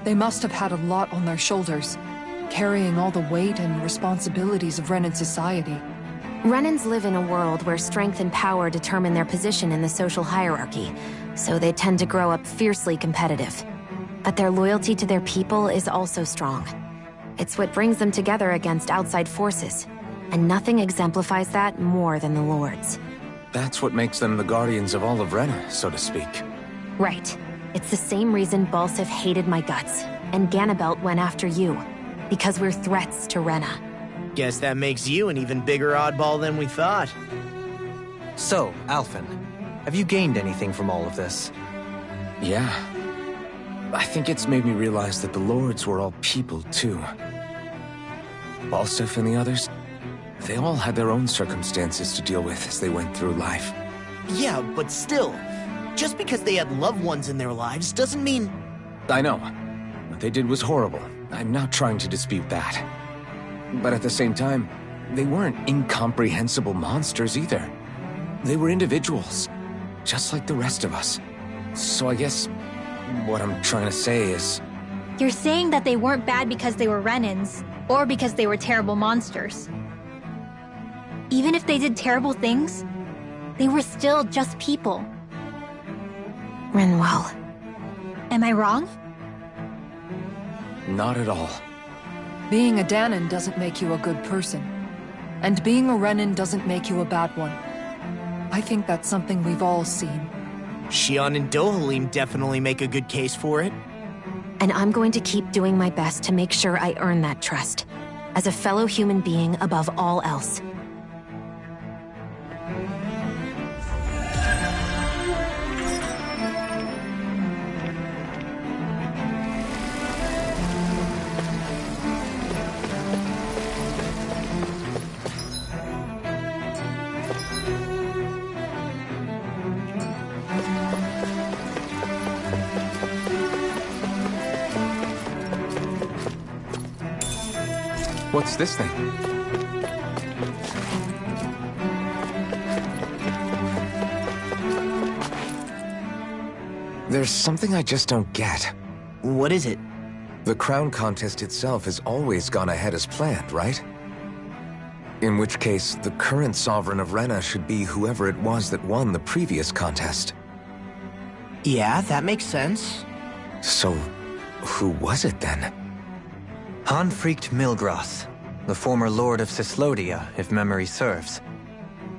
They must have had a lot on their shoulders, carrying all the weight and responsibilities of Renan society. Renans live in a world where strength and power determine their position in the social hierarchy, so they tend to grow up fiercely competitive. But their loyalty to their people is also strong. It's what brings them together against outside forces, and nothing exemplifies that more than the Lords. That's what makes them the guardians of all of Rena, so to speak. Right. It's the same reason Balsif hated my guts, and Ganabelt went after you. Because we're threats to Rena. Guess that makes you an even bigger oddball than we thought. So, Alphen, have you gained anything from all of this? Yeah. I think it's made me realize that the Lords were all people, too. Balsif and the others, they all had their own circumstances to deal with as they went through life. Yeah, but still, just because they had loved ones in their lives doesn't mean... I know. What they did was horrible. I'm not trying to dispute that. But at the same time, they weren't incomprehensible monsters either. They were individuals, just like the rest of us. So I guess what I'm trying to say is... You're saying that they weren't bad because they were Renans, or because they were terrible monsters. Even if they did terrible things, they were still just people. Rinwell. Am I wrong? Not at all. Being a Dahnan doesn't make you a good person. And being a Renan doesn't make you a bad one. I think that's something we've all seen. Shion and Dohalim definitely make a good case for it. And I'm going to keep doing my best to make sure I earn that trust. As a fellow human being above all else. What's this thing? There's something I just don't get. What is it? The crown contest itself has always gone ahead as planned, right? In which case, the current sovereign of Rena should be whoever it was that won the previous contest. Yeah, that makes sense. So, who was it then? Hanfrikt Milgras, the former Lord of Cyslodia, if memory serves.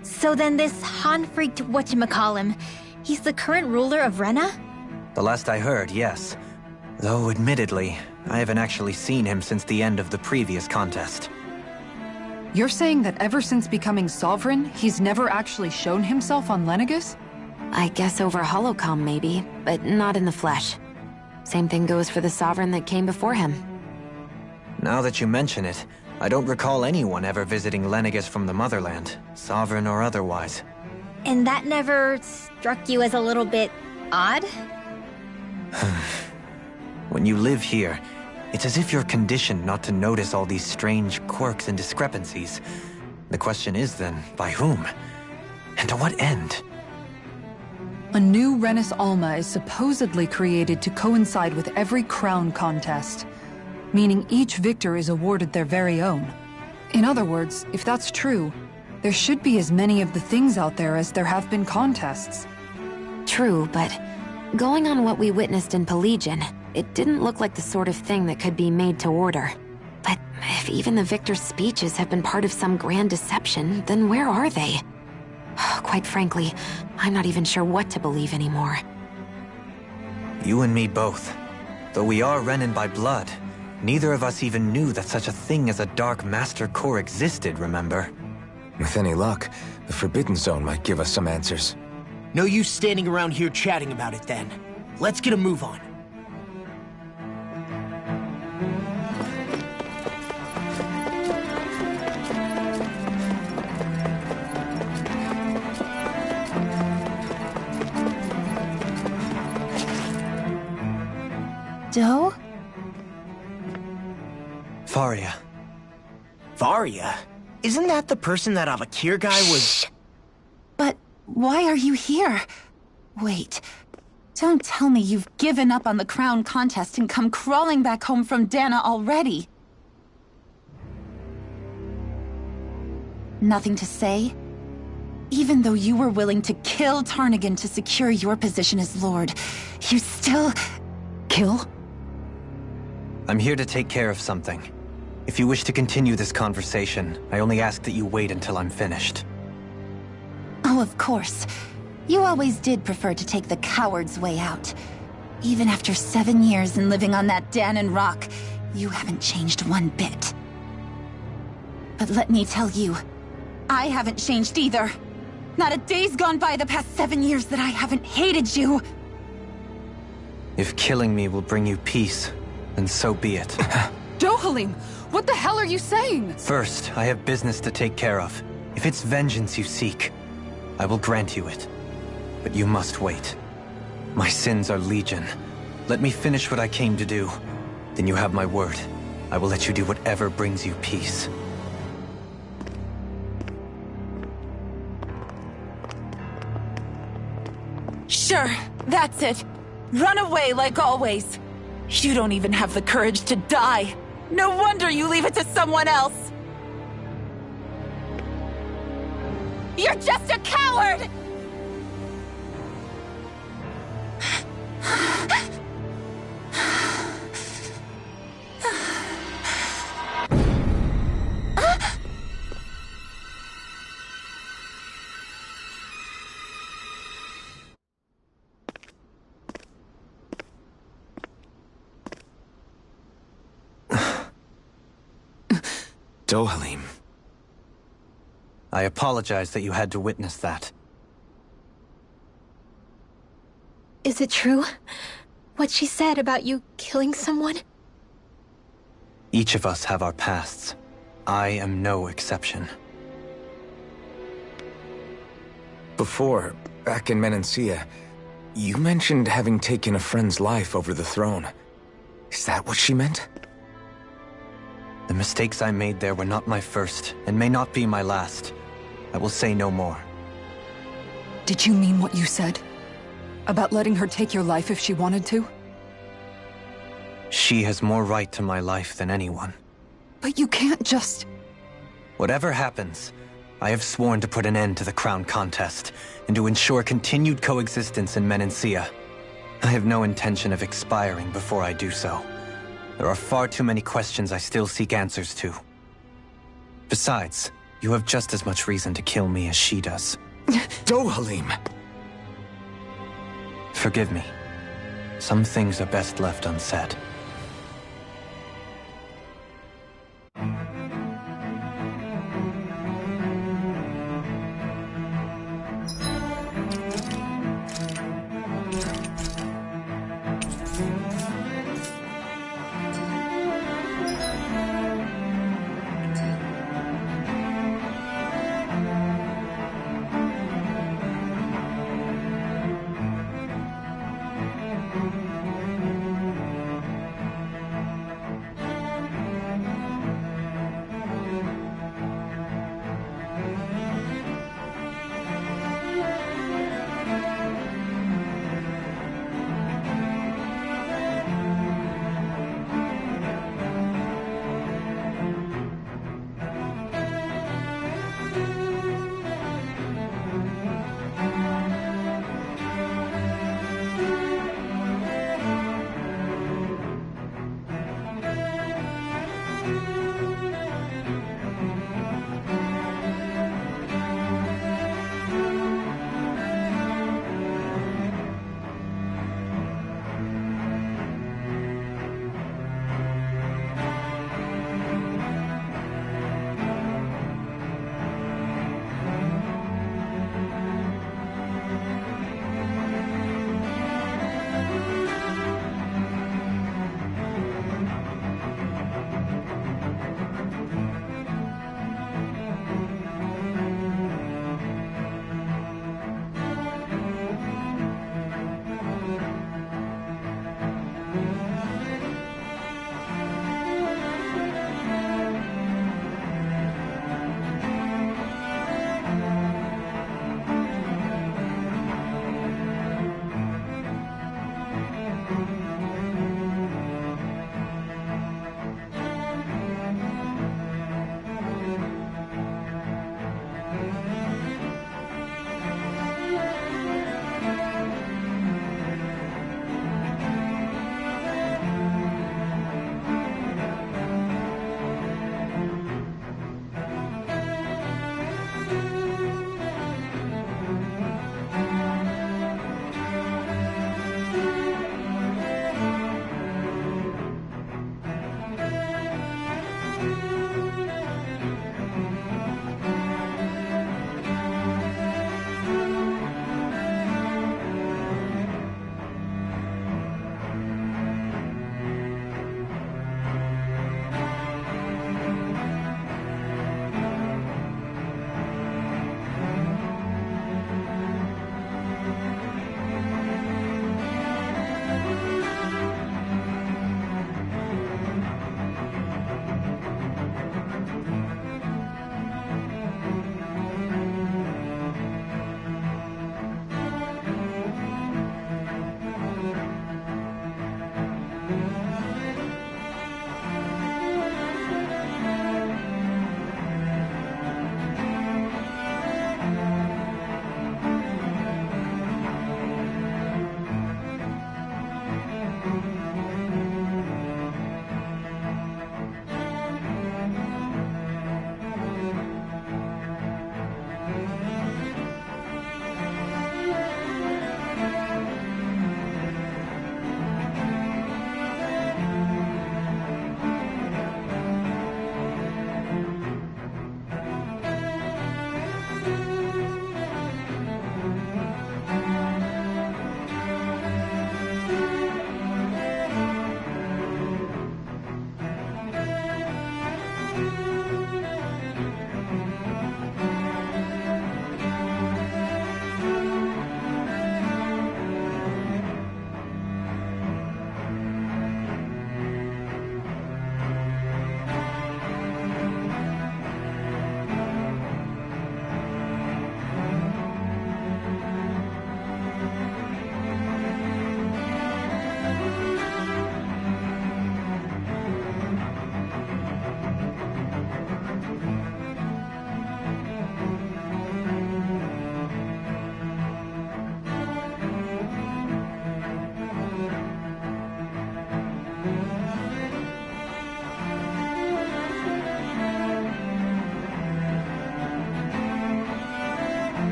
So then this Hanfrikt whatchamacallem, he's the current ruler of Rena? The last I heard, yes. Though, admittedly, I haven't actually seen him since the end of the previous contest. You're saying that ever since becoming sovereign, he's never actually shown himself on Lenegis? I guess over holocom maybe, but not in the flesh. Same thing goes for the sovereign that came before him. Now that you mention it, I don't recall anyone ever visiting Lenegis from the motherland, sovereign or otherwise. And that never struck you as a little bit odd? When you live here, it's as if you're conditioned not to notice all these strange quirks and discrepancies. The question is then, by whom? And to what end? A new Renis Alma is supposedly created to coincide with every crown contest, meaning each victor is awarded their very own. In other words, if that's true, there should be as many of the things out there as there have been contests. True, but going on what we witnessed in Pelagian, it didn't look like the sort of thing that could be made to order. But if even the victor's speeches have been part of some grand deception, then where are they? Quite frankly, I'm not even sure what to believe anymore. You and me both. Though we are Renan by blood, neither of us even knew that such a thing as a Dark Master Core existed, remember? With any luck, the Forbidden Zone might give us some answers. No use standing around here chatting about it then. Let's get a move on. Doe? Faria. Varia? Isn't that the person that Avakir guy was... But why are you here? Wait, don't tell me you've given up on the crown contest and come crawling back home from Dana already. Nothing to say? Even though you were willing to kill Tarnigan to secure your position as Lord, you still... Kill? I'm here to take care of something. If you wish to continue this conversation, I only ask that you wait until I'm finished. Oh, of course. You always did prefer to take the coward's way out. Even after 7 years and living on that Dahnan rock, you haven't changed one bit. But let me tell you, I haven't changed either. Not a day's gone by the past 7 years that I haven't hated you. If killing me will bring you peace, then so be it. Dohalim, what the hell are you saying? First, I have business to take care of. If it's vengeance you seek, I will grant you it. But you must wait. My sins are legion. Let me finish what I came to do. Then you have my word. I will let you do whatever brings you peace. Sure, that's it. Run away like always. You don't even have the courage to die. No wonder you leave it to someone else. You're just a coward! Dohalim. I apologize that you had to witness that. Is it true? What she said about you killing someone? Each of us have our pasts. I am no exception. Before, back in Menancia, you mentioned having taken a friend's life over the throne. Is that what she meant? The mistakes I made there were not my first, and may not be my last. I will say no more. Did you mean what you said? About letting her take your life if she wanted to? She has more right to my life than anyone. But you can't just... Whatever happens, I have sworn to put an end to the crown contest, and to ensure continued coexistence in Menancia. I have no intention of expiring before I do so. There are far too many questions I still seek answers to. Besides, you have just as much reason to kill me as she does. Dohalim! Forgive me. Some things are best left unsaid.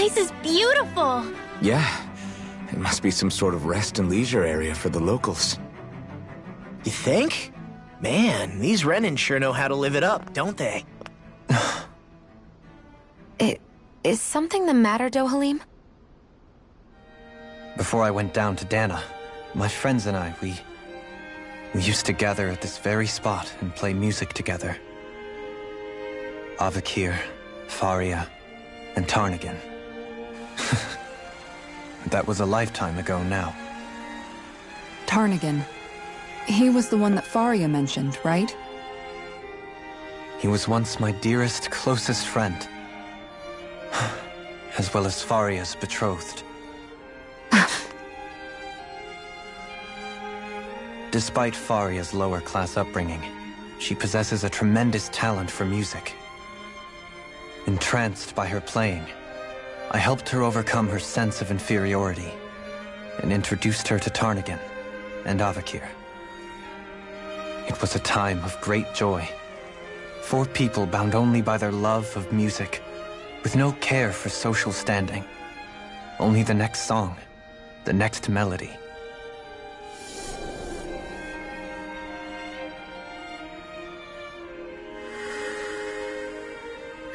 place is beautiful! Yeah. It must be some sort of rest and leisure area for the locals. You think? Man, these Renan sure know how to live it up, don't they? Is something the matter, Dohalim? Before I went down to Dana, my friends and I, we used to gather at this very spot and play music together. Avakir, Faria, and Tarnagin. That was a lifetime ago now. Tarnagin. He was the one that Faria mentioned, right? He was once my dearest, closest friend. As well as Faria's betrothed. Despite Faria's lower-class upbringing, she possesses a tremendous talent for music. Entranced by her playing, I helped her overcome her sense of inferiority and introduced her to Tarnagin and Avakir. It was a time of great joy. 4 people bound only by their love of music, with no care for social standing. Only the next song, the next melody.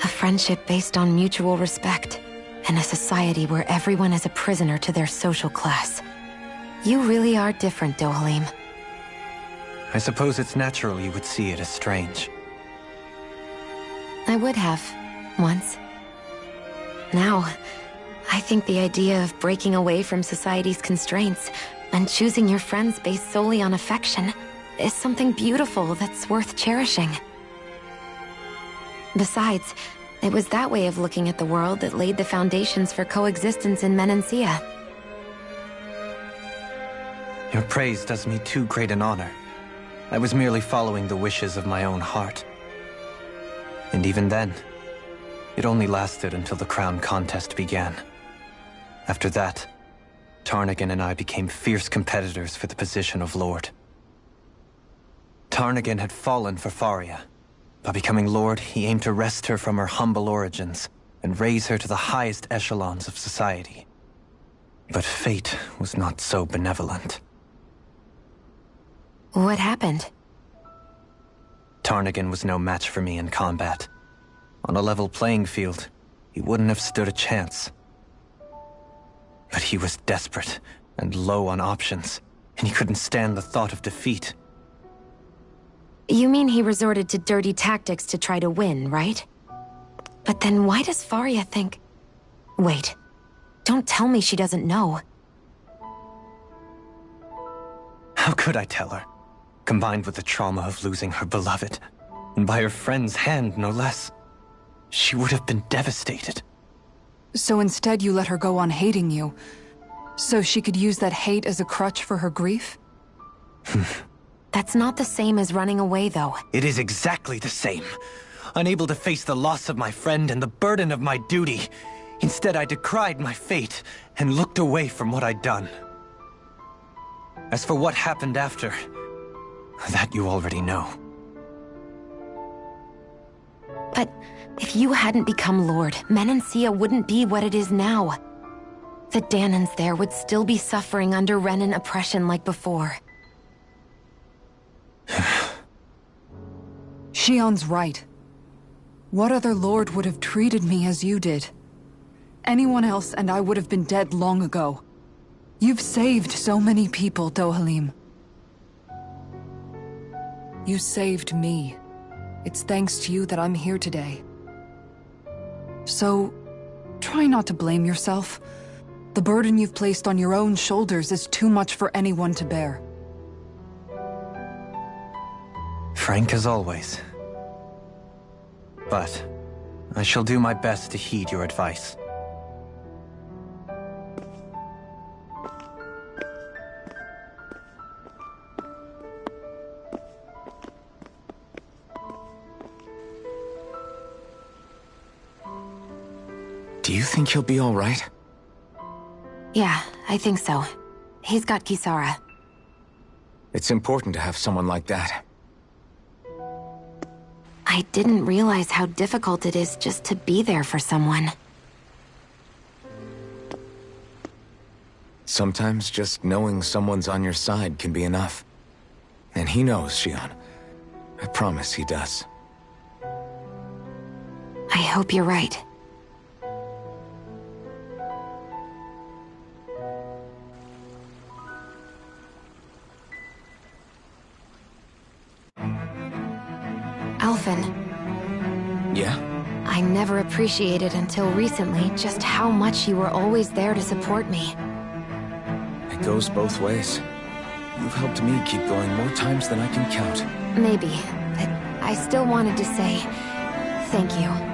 A friendship based on mutual respect, and a society where everyone is a prisoner to their social class. You really are different, Dohalim. I suppose it's natural you would see it as strange. I would have, once. Now, I think the idea of breaking away from society's constraints and choosing your friends based solely on affection is something beautiful that's worth cherishing. Besides, it was that way of looking at the world that laid the foundations for coexistence in Menancia. Your praise does me too great an honor. I was merely following the wishes of my own heart. And even then, it only lasted until the crown contest began. After that, Tarnagin and I became fierce competitors for the position of Lord. Tarnagin had fallen for Faria. By becoming Lord, he aimed to wrest her from her humble origins and raise her to the highest echelons of society. But fate was not so benevolent. What happened? Tarnagin was no match for me in combat. On a level playing field, he wouldn't have stood a chance. But he was desperate and low on options, and he couldn't stand the thought of defeat. You mean he resorted to dirty tactics to try to win, right? But then why does Faria think... Wait, don't tell me she doesn't know. How could I tell her? Combined with the trauma of losing her beloved, and by her friend's hand, no less. She would have been devastated. So instead you let her go on hating you, so she could use that hate as a crutch for her grief? That's not the same as running away, though. It is exactly the same. Unable to face the loss of my friend and the burden of my duty. Instead, I decried my fate and looked away from what I'd done. As for what happened after, that you already know. But if you hadn't become Lord, Menancia wouldn't be what it is now. The Danans there would still be suffering under Renan oppression like before. Shion's right. What other lord would have treated me as you did? Anyone else and I would have been dead long ago. You've saved so many people, Dohalim. You saved me. It's thanks to you that I'm here today. So, try not to blame yourself. The burden you've placed on your own shoulders is too much for anyone to bear. Frank as always. But I shall do my best to heed your advice. Do you think he'll be all right? Yeah, I think so. He's got Kisara. It's important to have someone like that. I didn't realize how difficult it is just to be there for someone. Sometimes just knowing someone's on your side can be enough. And he knows, Shion. I promise he does. I hope you're right. Alphen. Yeah? I never appreciated until recently just how much you were always there to support me. It goes both ways. You've helped me keep going more times than I can count. Maybe, but I still wanted to say thank you.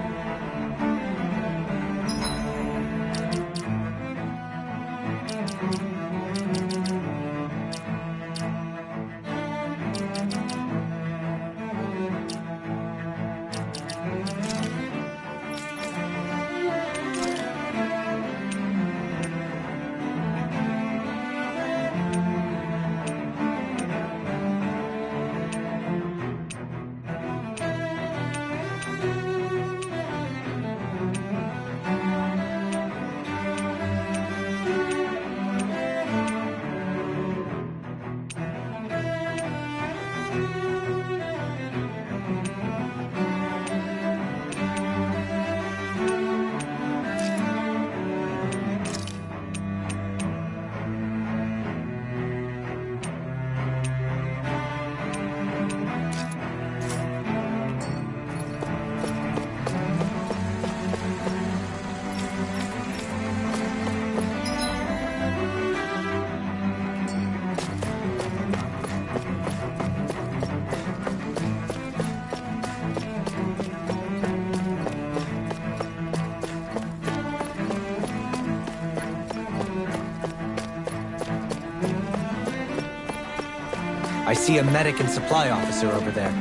I see a medic and supply officer over there.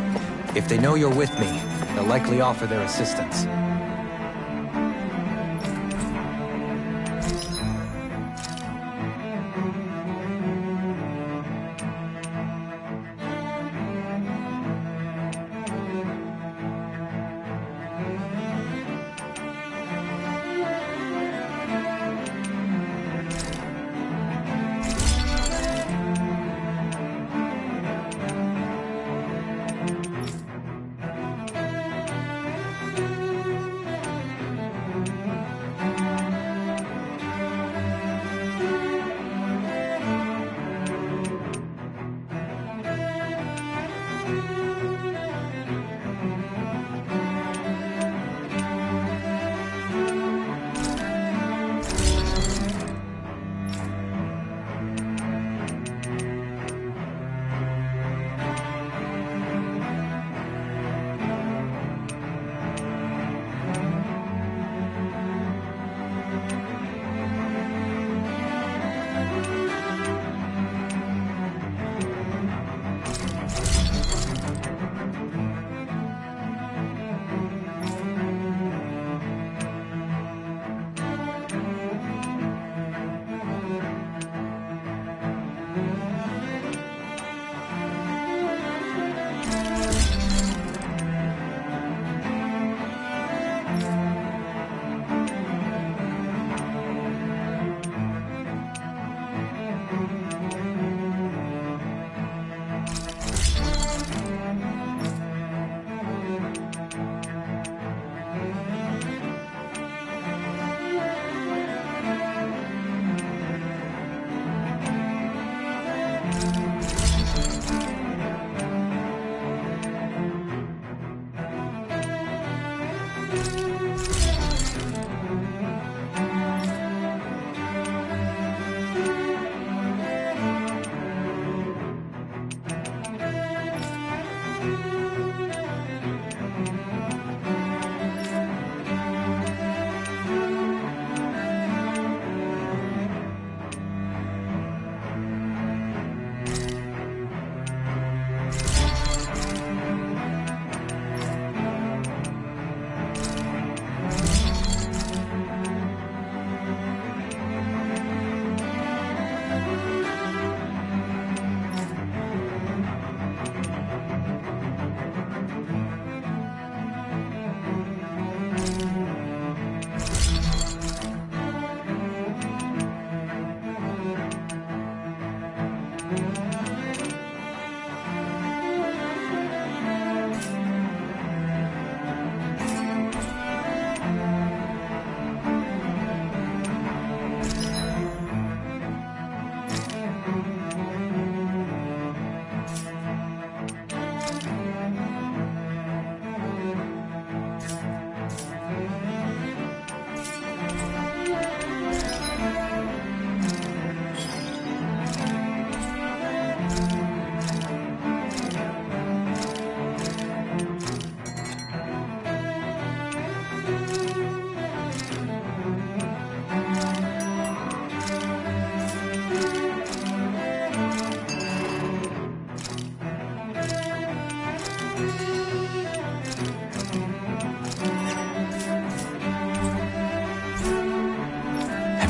If they know you're with me, they'll likely offer their assistance.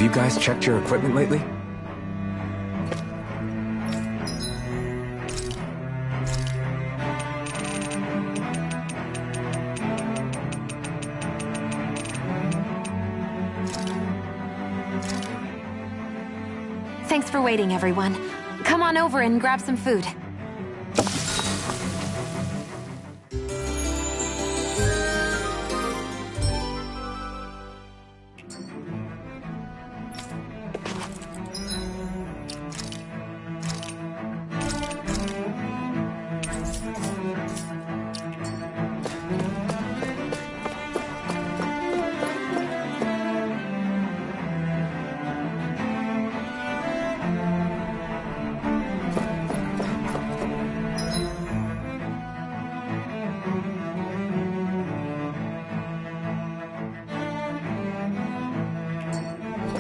you guys checked your equipment lately? Thanks for waiting, everyone. Come on over and grab some food.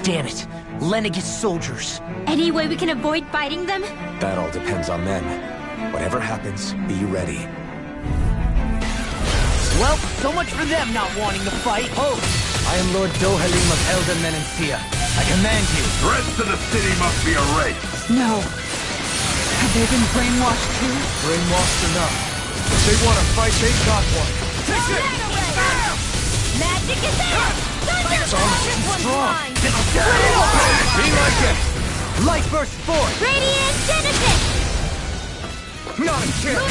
Damn it! Lenegis soldiers! Any way we can avoid fighting them? That all depends on them. Whatever happens, be ready. Well, so much for them not wanting to fight. Oh! I am Lord Dohalim of Elden Menancia. I command you. The rest of the city must be erased. No. Have they been brainwashed too? Brainwashed enough. If they want to fight, they got one. Take it! Magic is there! It's almost too strong. Be like it! Light burst forth! Radiant Genesis! Not a chance!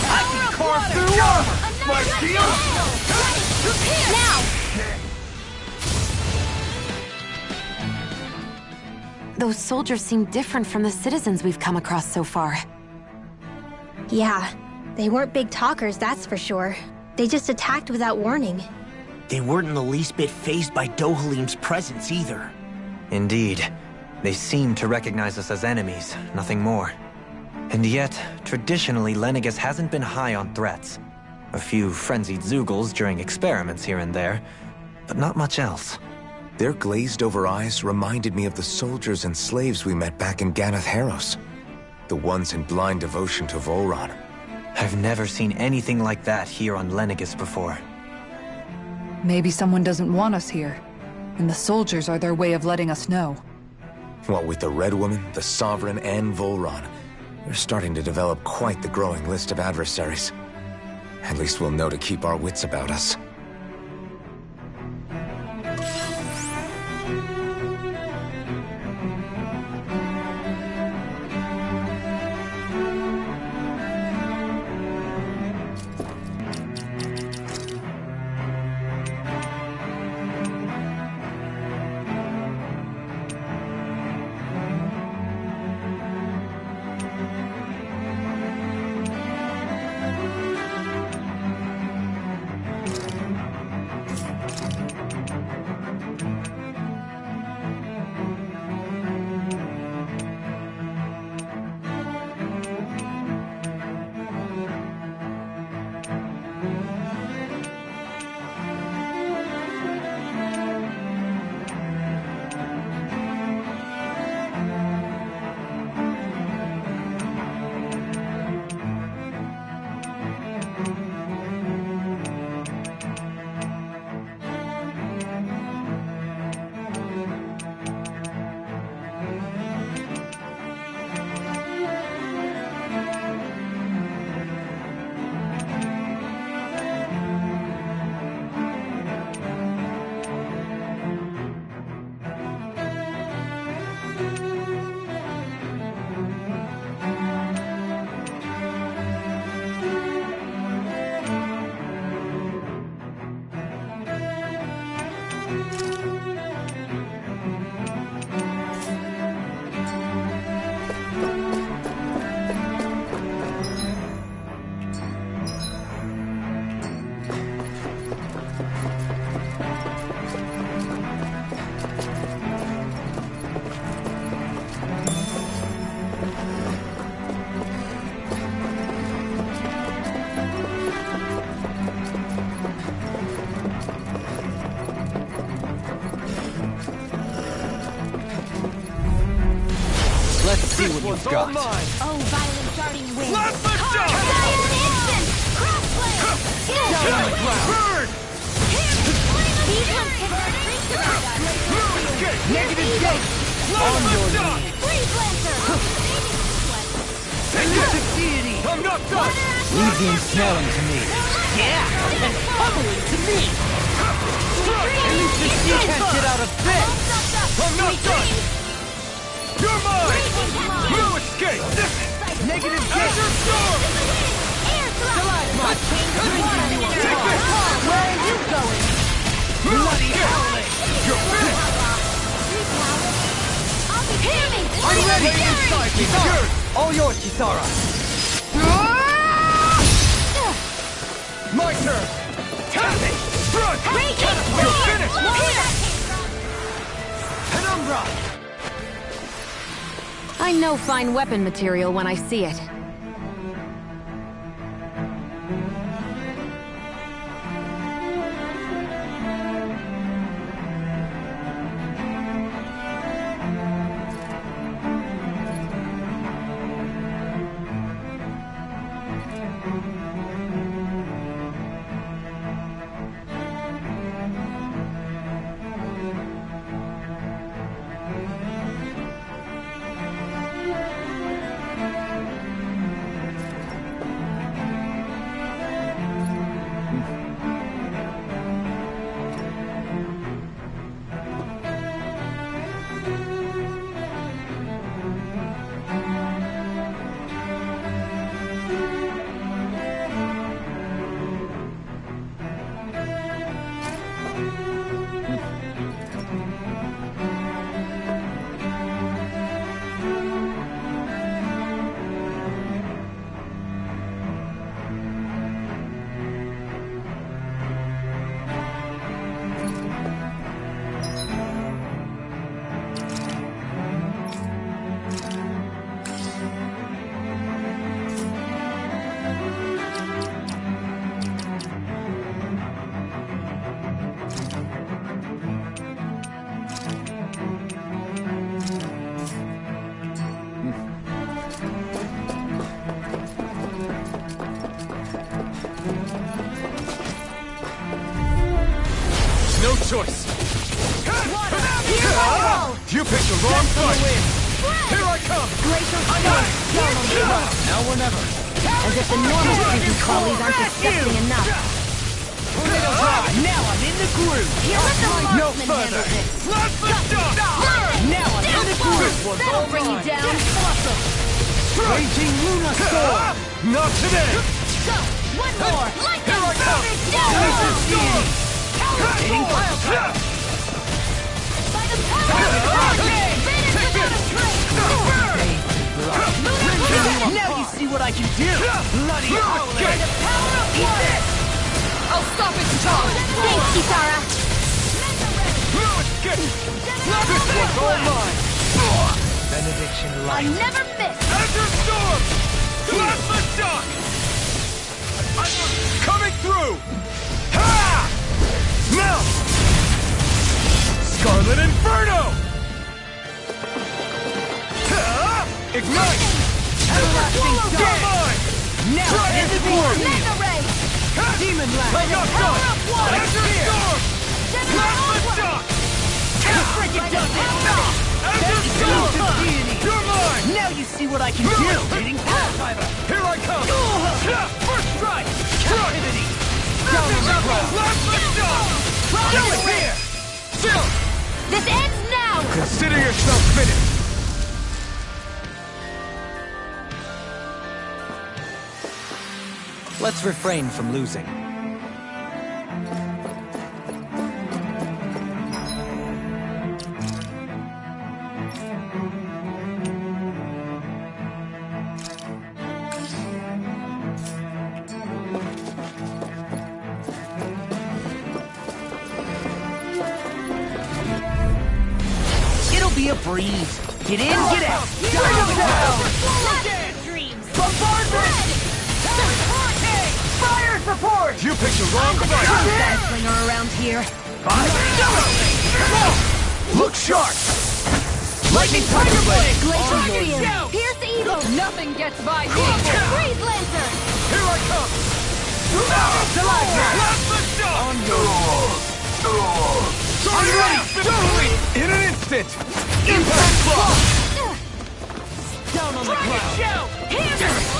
I can carve through armor! My shield! Now! Those soldiers seem different from the citizens we've come across so far. Yeah, they weren't big talkers, that's for sure. They just attacked without warning. They weren't in the least bit fazed by Dohalim's presence either. Indeed. They seem to recognize us as enemies, nothing more. And yet, traditionally, Lenegis hasn't been high on threats. A few frenzied Zeugles during experiments here and there, but not much else. Their glazed-over eyes reminded me of the soldiers and slaves we met back in Ganath Haros. The ones in blind devotion to Volron. I've never seen anything like that here on Lenegis before. Maybe someone doesn't want us here, and the soldiers are their way of letting us know. What with the Red Woman, the Sovereign, and Volron, we're starting to develop quite the growing list of adversaries. At least we'll know to keep our wits about us. Let's see what you've got. Oh, violent darting wind! Let the shot! Instant! Crossblade! Down on the ground! Burn! These ones can hurt. Negative gate! On your knees! Freeze Lancer! Elusive deity! I'm not done! Leave the ensnaring to me. Yeah, and pummeling to me. Elusive deity can't get out of bed! I'm not done! You're mine! No escape! Negative gate! Azure Storm! Where are you going? Bloody howling! You're finished! I'm ready! Inside me! Yours! All yours, Kisara! My turn! Tap it! Front! You're finished! Penumbra! I know fine weapon material when I see it. No choice! You picked the wrong fight! Here I come! Now or never! As if the normal creepy crawlies aren't disgusting enough. Tornado Drive! Now I'm in the groove. No further! Now I'm in the groove. That'll bring you down. Raging Luna Storm! Not today! One more! Here I come! Elusive deity! Hitting pile trap! By the power of God! Take this! Now you see what I can do. Bloody howling! By the power of God! I'll stop its tongue! Thanks, Kisara! This one's all mine! Benediction I light! never miss! Azure Storm! Plasma shock! Coming through! Ha! Now! Scarlet Inferno! Ignite! Everlasting You're Dark. mine! Now Try I'm in the groove. Mega Ray! Demon Land. I'm not done! Azure Storm! Plasma shock! Break it down. Azure Storm! You're mine! Now you see what I can do. Hitting pile driver. Here I come! First strike. Captivity. Down on the ground! Plasma shock! Do it here! Chill! This ends now! Consider yourself finished! Let's refrain from losing. It'll be a breeze. Get in, get out. Dynamo! Dreams! Bombardment! Fire support! You picked the wrong fight! Gunslinger around here. Look sharp! Lightning Tiger Blade! Glacial On your Guardian! down. Pierce Eagle! Nothing gets by me. Freeze Lancer! Here I come! Plasma shock! On your I'm ready! Totally! In an instant! Impact block! Down on the ground!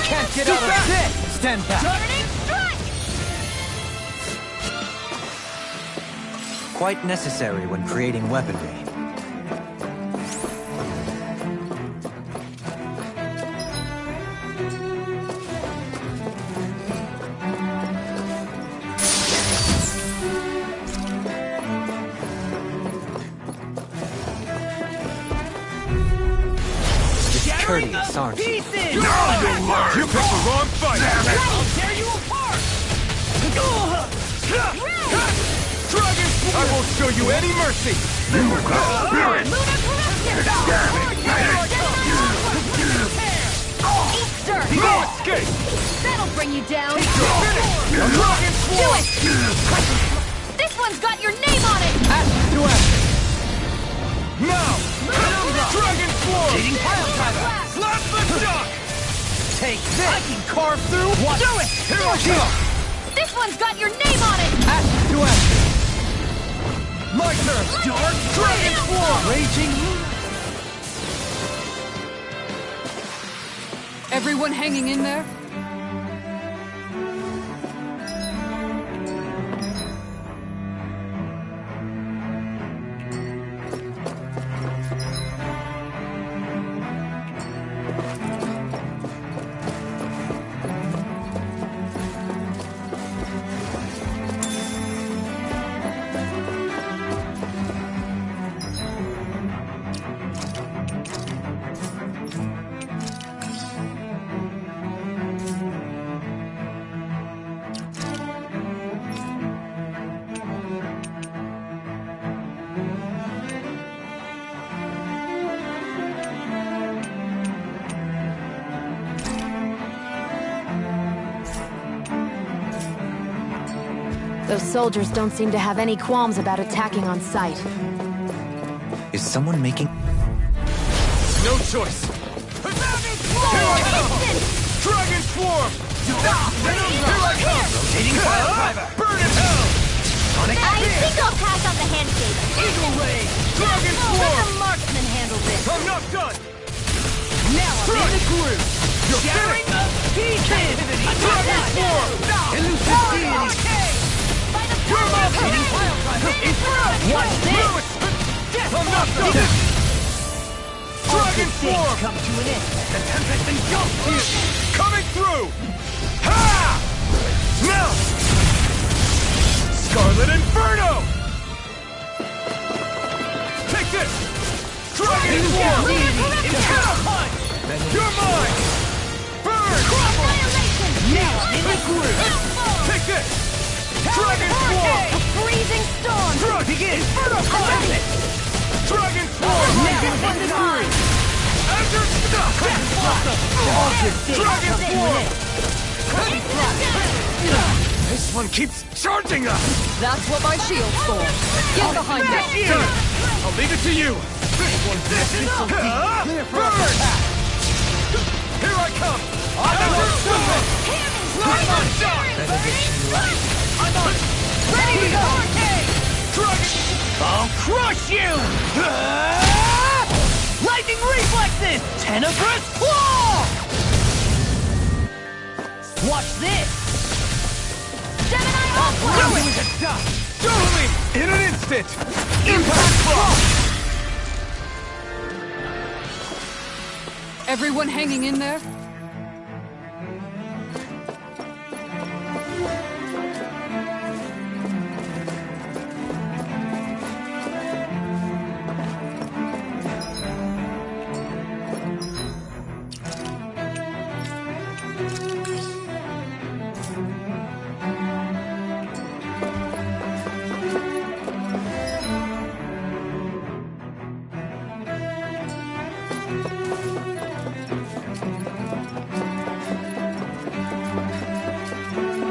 Can't get out of this! Stand back! Turning strike! Quite necessary when creating weaponry. Courteous, aren't you? You picked the wrong fight! I'll tear you apart! I won't show you any mercy! No escape! That'll bring you down! Dragon Do it! This one's got your name on it! to action! Now! Dragon Swarm! Slap the duck! Take this! I can carve through what? Do it! Here I come! This one's got your name on it! To action! My turn! Dark Dragon Swarm! Raging... Everyone hanging in there? Those soldiers don't seem to have any qualms about attacking on sight. Is someone making... No choice! Here I come! Dragon Swarm! Here I come! Rotating file driver! Burn in hell! I think I'll pass on the handshake. Eagle Ray! Dragon Let Swarm! the marksman handle this. I'm not done! Now I'm in the groove! You're Sharing finished! of pieces! Dragon Swarm! Elusive deity! You're my Rotating file driver! What's this? I'm not done! Dragon Swarm! Come to an end. The Tempest engulfs you! Coming through! Ha! Now! Scarlet Inferno! Take this! Dragon Swarm! You're mine! Burn! Now in the groove! Take this! Dragon Swarm! Freezing storm! Begin! Inferno Classic! Dragon Swarm! Now in the groove! Azure Stuff! Dragon Swarm! This one keeps charging us! That's what my shield's for. Get behind me. Done. I'll leave it to you! Burn! Here I come! Azure Stuff! I'm on shot! I'm on! Ready to go! Dragon! I'll crush you! Lightning reflexes! Tenebrous claw! Watch this! Gemini I'll Aqua! burn you into dust! Totally! In an instant! Impact block! Everyone hanging in there?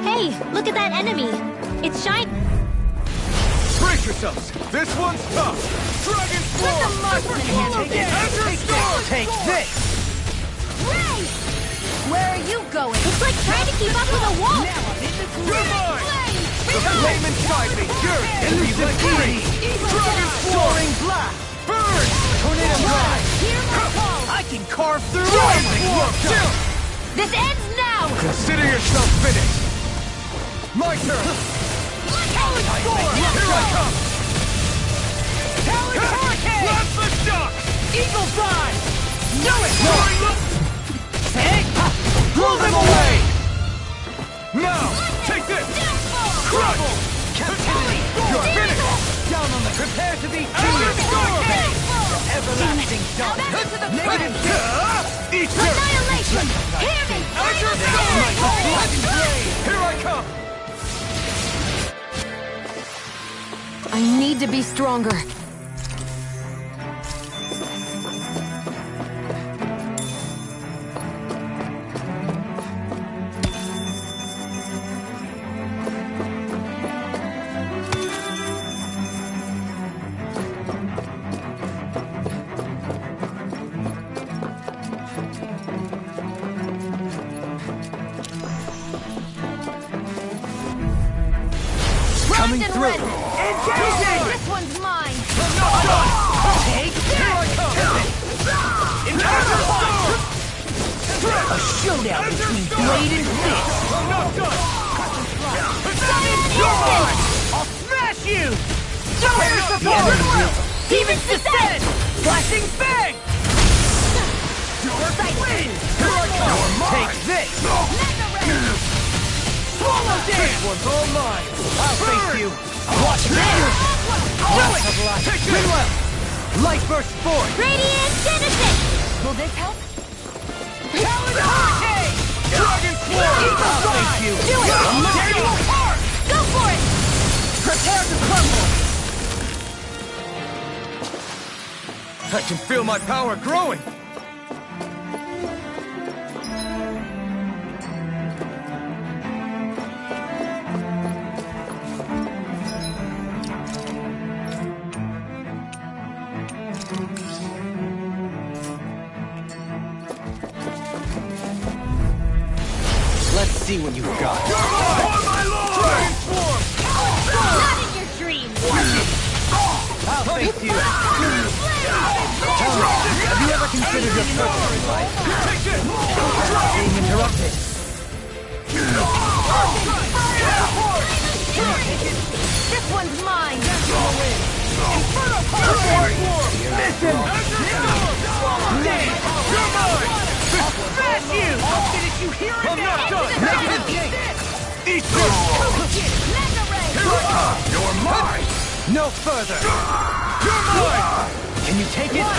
Hey, look at that enemy. It's shiny. Brace yourselves! This one's tough! Dragon Let the Swarm! marksman handle this. Azure Storm! Take this! Ray! Where are you going? It's like trying to keep up with a wolf. Now I'm in the You're groove! mine! The flame inside me! Yours! Elusive fury! Dragon soaring blast! Burn! Tornado drive! I can carve through Chill! This ends now! Consider yourself finished! My turn! Talon Storm! Here I come! Talon Hurricane! Blast the shock! Eagle Fly! Do it! Hey! Blow them away! Now! Take this! Crush! Captivity! You're finished! Down on the prepare to be Azure Storm! everlasting dawn. Negative Eat dirt! Annihilation! Hear me! Azure Storm! Here I come! I need to be stronger. Coming through! This one's mine! Take Here I come! Azure Storm! a showdown between blade and fist. I'm not done! You're mine! I'll smash you! Here's the power! Demon's Descent! Flashing Bang! Win! Here I come! Take this! Swallow This dance! one's all mine! I'll face you! Watch this! Do it! Take Spin this! well! Light burst forth! Radiant Genesis! Will this help? Talon Hurricane! Dragon Swarm! I'll face you! Do it! I'm tear you apart! Go for it! Prepare to crumble! I can feel my power growing! Let's see what you've got. Oh, my lord! Dragon Swarm! Not in your dreams! I'll face you! Tell me, have you ever considered your purpose in life? Take this! Being interrupted. This one's mine! Inferno Power! Listen! You're mine! Smash you! I'll finish you here and I'm now! not done! Negative Gate! Eat this! Mega Ray! Here I come! You're mine! No further! You're mine! Can you take it? Red!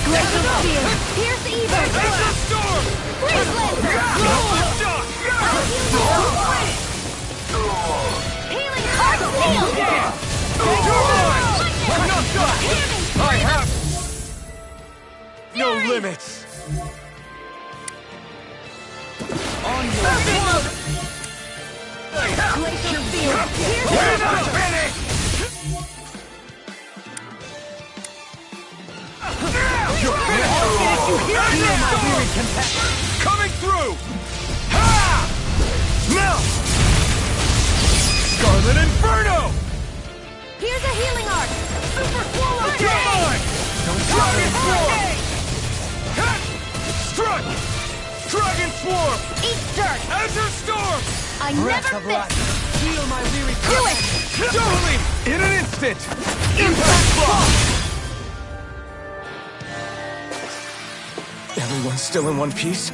Glacial Steel! Pierce Evil! Azure Storm! Freeze Lancer! Shock! Healing Heart Steel! You're mine! I'm not done! I have no limits! On your way! Glacial Steel! We're not finished! You're finished! Coming through! Ha! Now! Scarlet Inferno! Here's a healing arc! Super Swallow! You're mine! Dragon Swarm! Strut! Dragon Swarm! Eat dirt! Azure Storm! I Breath never of miss! life! Heal my weary Do it! Totally! In an instant! Impact Block! Everyone's still in one piece?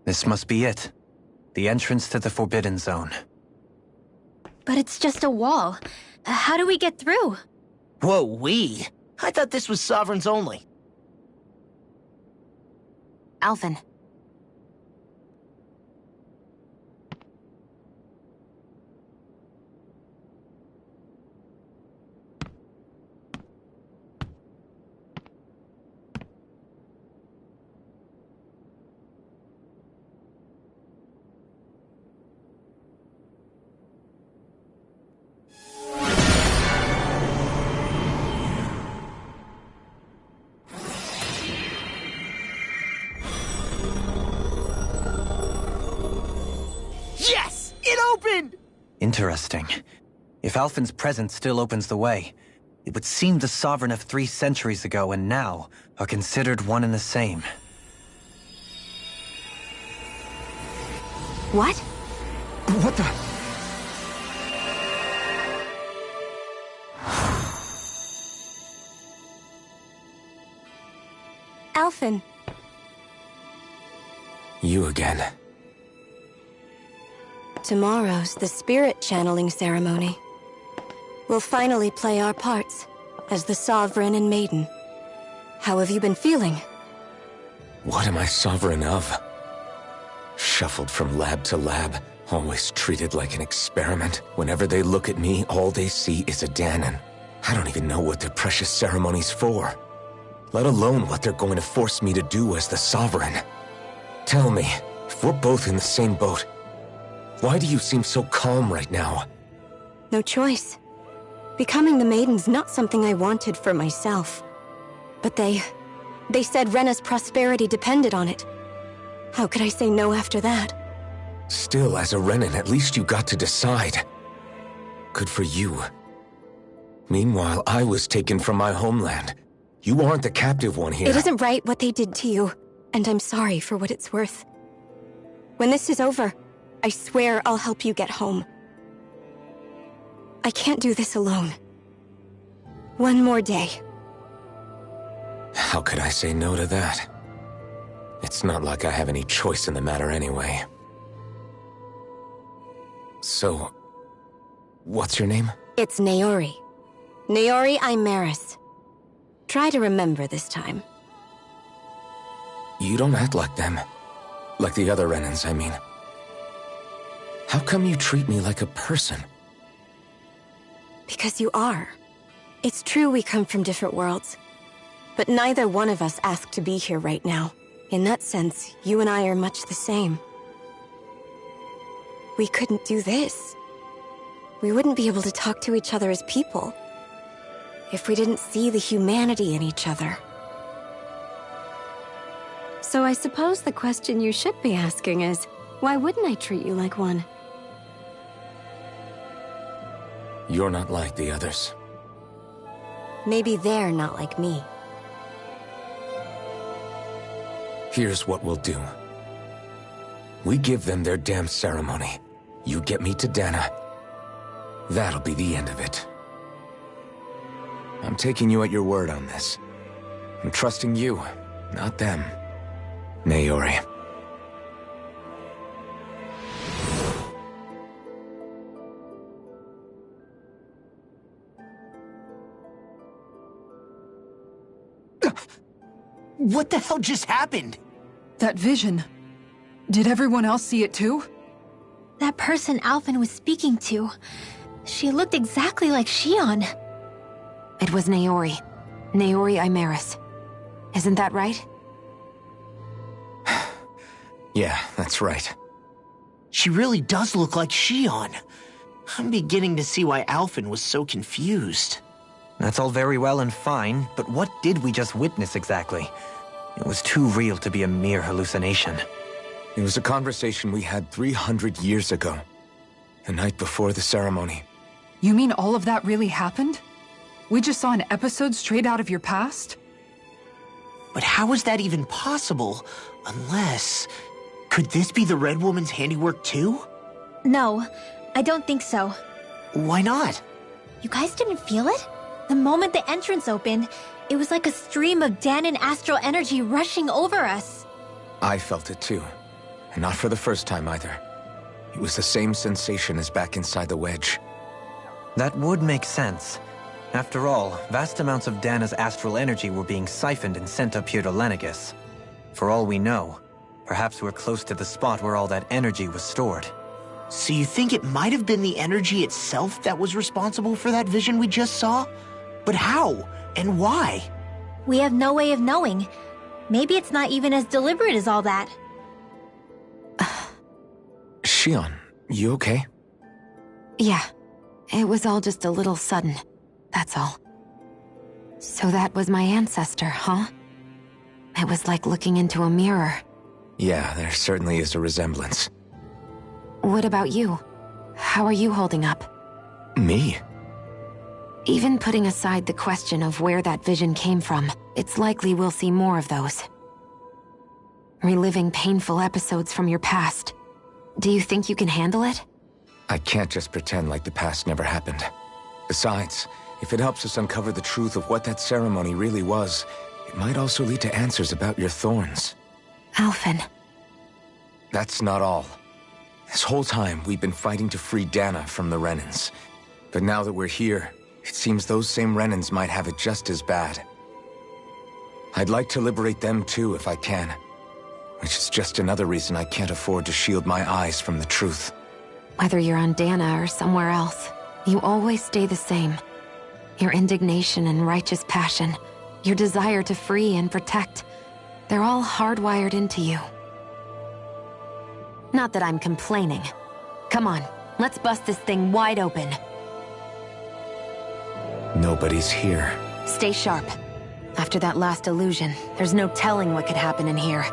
This must be it. The entrance to the Forbidden Zone. But it's just a wall. How do we get through? Whoa, we? I thought this was Sovereigns only. Alphen. Yes! It opened! Interesting. If Alphen's presence still opens the way, it would seem the Sovereign of 3 centuries ago and now are considered one and the same. What? What the? Alphen. You again. Tomorrow's the spirit channeling ceremony. We'll finally play our parts as the Sovereign and Maiden. How have you been feeling? What am I sovereign of? Shuffled from lab to lab, always treated like an experiment. Whenever they look at me, all they see is a Dahnan. I don't even know what their precious ceremony's for, let alone what they're going to force me to do as the Sovereign. Tell me, if we're both in the same boat, why do you seem so calm right now? No choice. Becoming the Maiden's not something I wanted for myself. But they said Rena's prosperity depended on it. How could I say no after that? Still, as a Renan, at least you got to decide. Good for you. Meanwhile, I was taken from my homeland. You aren't the captive one here. It isn't right what they did to you, and I'm sorry for what it's worth. When this is over, I swear I'll help you get home. I can't do this alone. One more day. How could I say no to that? It's not like I have any choice in the matter anyway. So, what's your name? It's Naori. Naori Imeris. Try to remember this time. You don't act like them. Like the other Renans, I mean. How come you treat me like a person? Because you are. It's true we come from different worlds. But neither one of us asked to be here right now. In that sense, you and I are much the same. We couldn't do this. We wouldn't be able to talk to each other as people if we didn't see the humanity in each other. So I suppose the question you should be asking is, why wouldn't I treat you like one? You're not like the others. Maybe they're not like me. Here's what we'll do. We give them their damn ceremony. You get me to Dahna. That'll be the end of it. I'm taking you at your word on this. I'm trusting you, not them. Naori. What the hell just happened? That vision. Did everyone else see it too? That person Alphen was speaking to, she looked exactly like Shion. It was Naori. Naori Imeris. Isn't that right? Yeah, that's right. She really does look like Shion. I'm beginning to see why Alphen was so confused. That's all very well and fine, but what did we just witness exactly? It was too real to be a mere hallucination. It was a conversation we had 300 years ago. The night before the ceremony. You mean all of that really happened? We just saw an episode straight out of your past? But how is that even possible? Unless... Could this be the Red Woman's handiwork too? No, I don't think so. Why not? You guys didn't feel it? The moment the entrance opened, it was like a stream of Dahnan astral energy rushing over us. I felt it too. And not for the first time either. It was the same sensation as back inside the wedge. That would make sense. After all, vast amounts of Dana's astral energy were being siphoned and sent up here to Lenegis. For all we know, perhaps we're close to the spot where all that energy was stored. So you think it might have been the energy itself that was responsible for that vision we just saw? But how? And why? We have no way of knowing. Maybe it's not even as deliberate as all that. Shion, you okay? Yeah. It was all just a little sudden. That's all. So that was my ancestor, huh? It was like looking into a mirror. Yeah, there certainly is a resemblance. What about you? How are you holding up? Me? Even putting aside the question of where that vision came from, it's likely we'll see more of those. Reliving painful episodes from your past. Do you think you can handle it? I can't just pretend like the past never happened. Besides, if it helps us uncover the truth of what that ceremony really was, it might also lead to answers about your thorns. Alphen. That's not all. This whole time, we've been fighting to free Dana from the Renans. But now that we're here, it seems those same Renans might have it just as bad. I'd like to liberate them too if I can. Which is just another reason I can't afford to shield my eyes from the truth. Whether you're on Dana or somewhere else, you always stay the same. Your indignation and righteous passion, your desire to free and protect, they're all hardwired into you. Not that I'm complaining. Come on, let's bust this thing wide open. Nobody's here. Stay sharp. After that last illusion, there's no telling what could happen in here.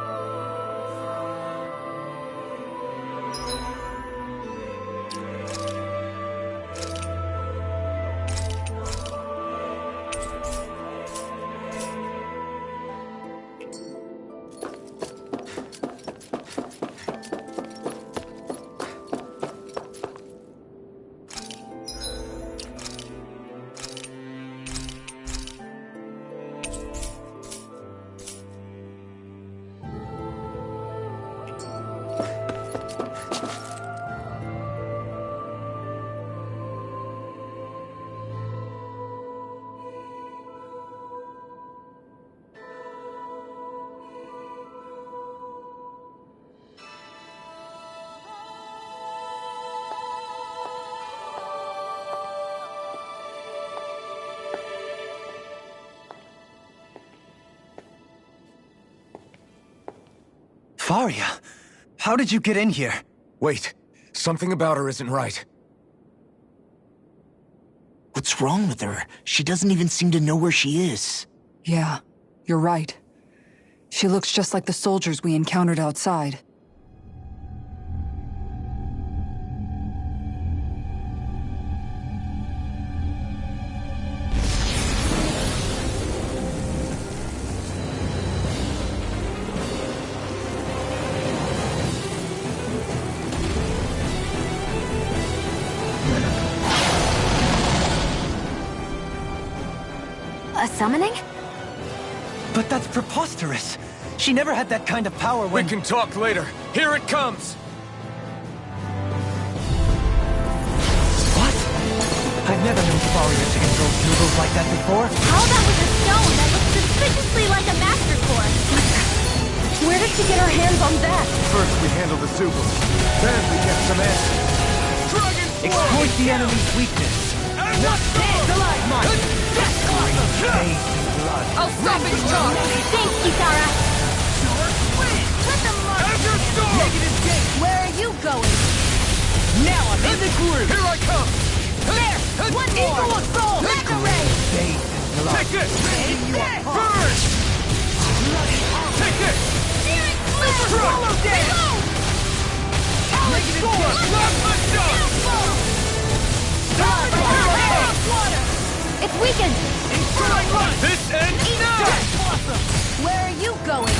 Faria, how did you get in here? Wait, something about her isn't right. What's wrong with her? She doesn't even seem to know where she is. Yeah, you're right. She looks just like the soldiers we encountered outside. A summoning? But that's preposterous. She never had that kind of power when— We can talk later. Here it comes! What? I've never known Faria to indulge noodles like that before. All that was a stone that looked suspiciously like a master core. Where did she get her hands on that? First we handle the Zubul. Then we get some answers. Dragon Exploit the enemy's weakness. Oh, stop it, John! Thanks, Kitara! Where are you going? Now I'm in the groove! Here I come! There! One eagle assault! Mega ray! Take this! Burn! Take this! Swallow down! Negative thrust! Let's go! It's weakened! This ends now! Awesome! Where are you going?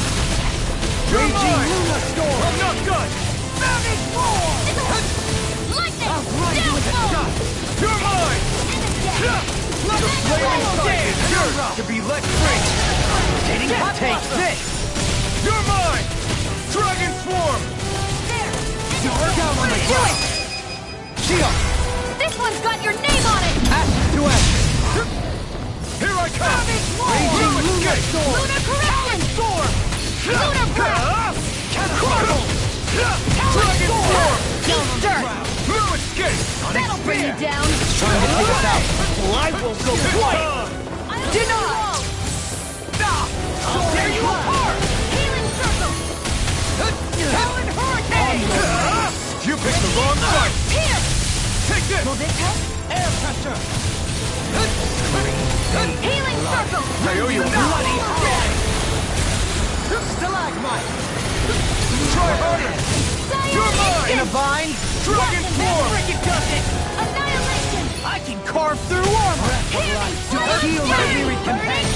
Raging Luna Storm! I'm not done! Savage Roar! Lightning! I'll grind you with a dust! You're mine! The flame It's yours to be let free! Take this! You're mine! Dragon Swarm! Shion! This one's got your name on it! Ashes to ashes! Here I come! Raging Luna Storm! Lunar Correction! Storm! Lunar Breath! Cataclysmal! Dragon Storm! Easter! No escape! That'll bring you down! Trying to take us out! Well, I won't go quiet! Denied! I'll tear you apart! Healing Circle! Helen Hurricane! You picked the wrong fight! Here! Take this! Will this help? Air pressure! Healing Circle! I owe you bloody dead! Stalagmite! Try harder! You're mine! In a vine! Dragon Form! Freaking does it! Annihilation! I can carve through armor! Heal my weary companion!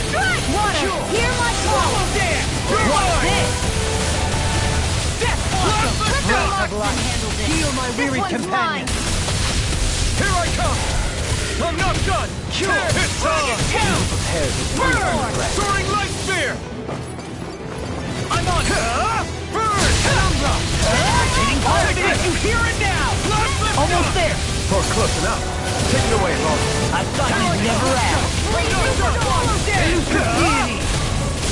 Water! Hear my call! There! You're mine! Death Blossom! Heal my weary companion! Here I come! I'm not done! Cure! It's on! Burn! Soaring Light Spear! I'm on! Burn! Penumbra! Did you hear it now? Almost there! Or close enough. Take it away, Laura. I thought you'd never ask.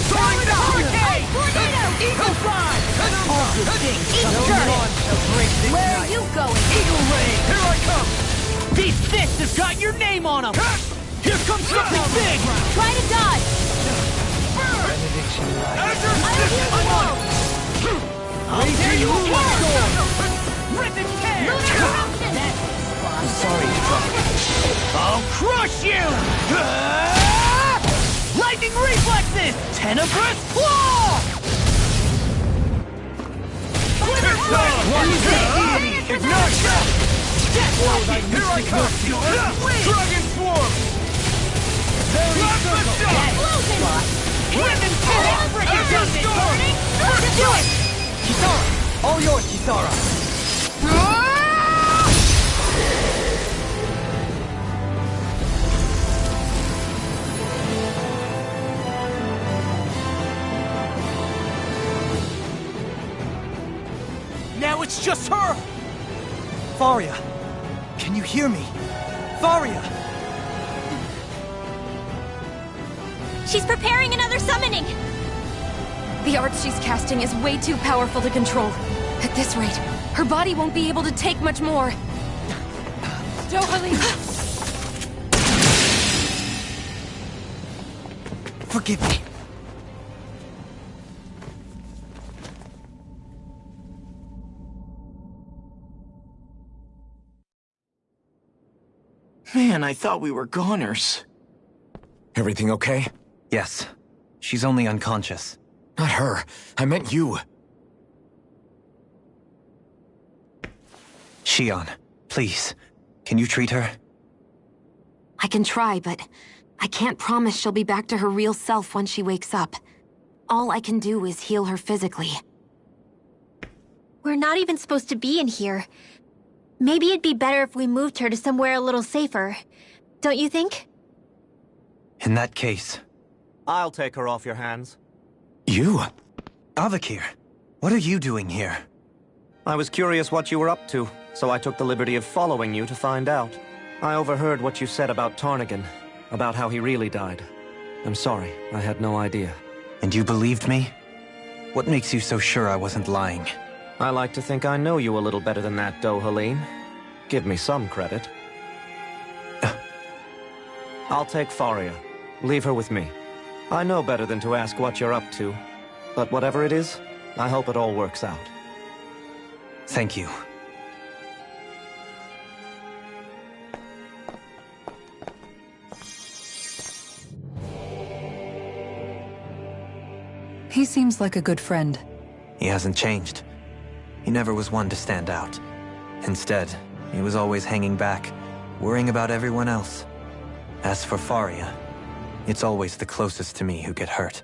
Soaring Hurricane! Eagle Fly! All good things come to one shall break this Where night. are you going? Eagle Ray! Here I come! These fists have got your name on them! Here comes something big! Try to dodge! Benediction I'll heal the wall! I'll tear you apart! Rip and tear! Lunar Corruption! I'm sorry, I'll crush you! Lightning Reflexes! Tenebrous Claw! Ignite! Here I come! Dragon Swarm! Explosion! Wind and Storm! Let's do it! Kisara! All yours, Kisara! Now it's just her! Faria, can you hear me? Faria! She's preparing another summoning! The art she's casting is way too powerful to control. At this rate, her body won't be able to take much more. Dohalim! Forgive me. Man, I thought we were goners. Everything okay? Yes. She's only unconscious. Not her. I meant you. Shion, please. Can you treat her? I can try, but I can't promise she'll be back to her real self when she wakes up. All I can do is heal her physically. We're not even supposed to be in here. Maybe it'd be better if we moved her to somewhere a little safer. Don't you think? In that case... I'll take her off your hands. You? Avakir, what are you doing here? I was curious what you were up to, so I took the liberty of following you to find out. I overheard what you said about Tarnagin, about how he really died. I'm sorry, I had no idea. And you believed me? What makes you so sure I wasn't lying? I like to think I know you a little better than that, Dohalim. Give me some credit. I'll take Faria. Leave her with me. I know better than to ask what you're up to. But whatever it is, I hope it all works out. Thank you. He seems like a good friend. He hasn't changed. He never was one to stand out. Instead, he was always hanging back, worrying about everyone else. As for Faria, it's always the closest to me who get hurt.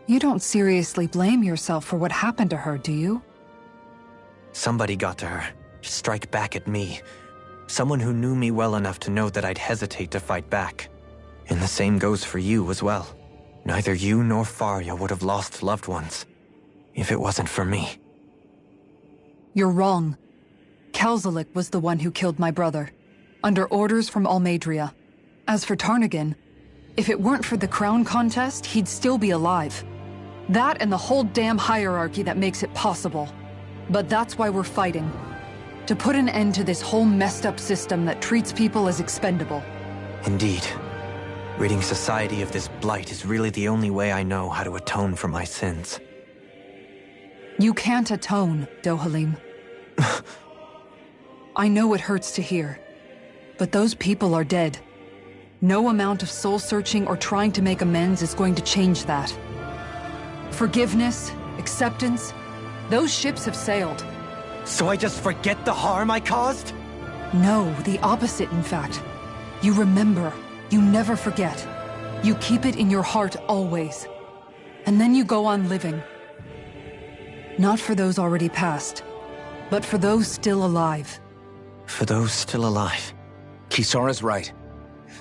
You don't seriously blame yourself for what happened to her, do you? Somebody got to her, to strike back at me. Someone who knew me well enough to know that I'd hesitate to fight back. And the same goes for you as well. Neither you nor Faria would have lost loved ones, if it wasn't for me. You're wrong. Kelzelik was the one who killed my brother, under orders from Almeidria. As for Tarnagin, if it weren't for the crown contest, he'd still be alive. That and the whole damn hierarchy that makes it possible. But that's why we're fighting. To put an end to this whole messed up system that treats people as expendable. Indeed. Ridding society of this blight is really the only way I know how to atone for my sins. You can't atone, Dohalim. I know it hurts to hear, but those people are dead. No amount of soul-searching or trying to make amends is going to change that. Forgiveness, acceptance, those ships have sailed. So I just forget the harm I caused? No, the opposite, in fact. You remember. You never forget. You keep it in your heart always. And then you go on living. Not for those already past, but for those still alive. For those still alive. Kisara's right.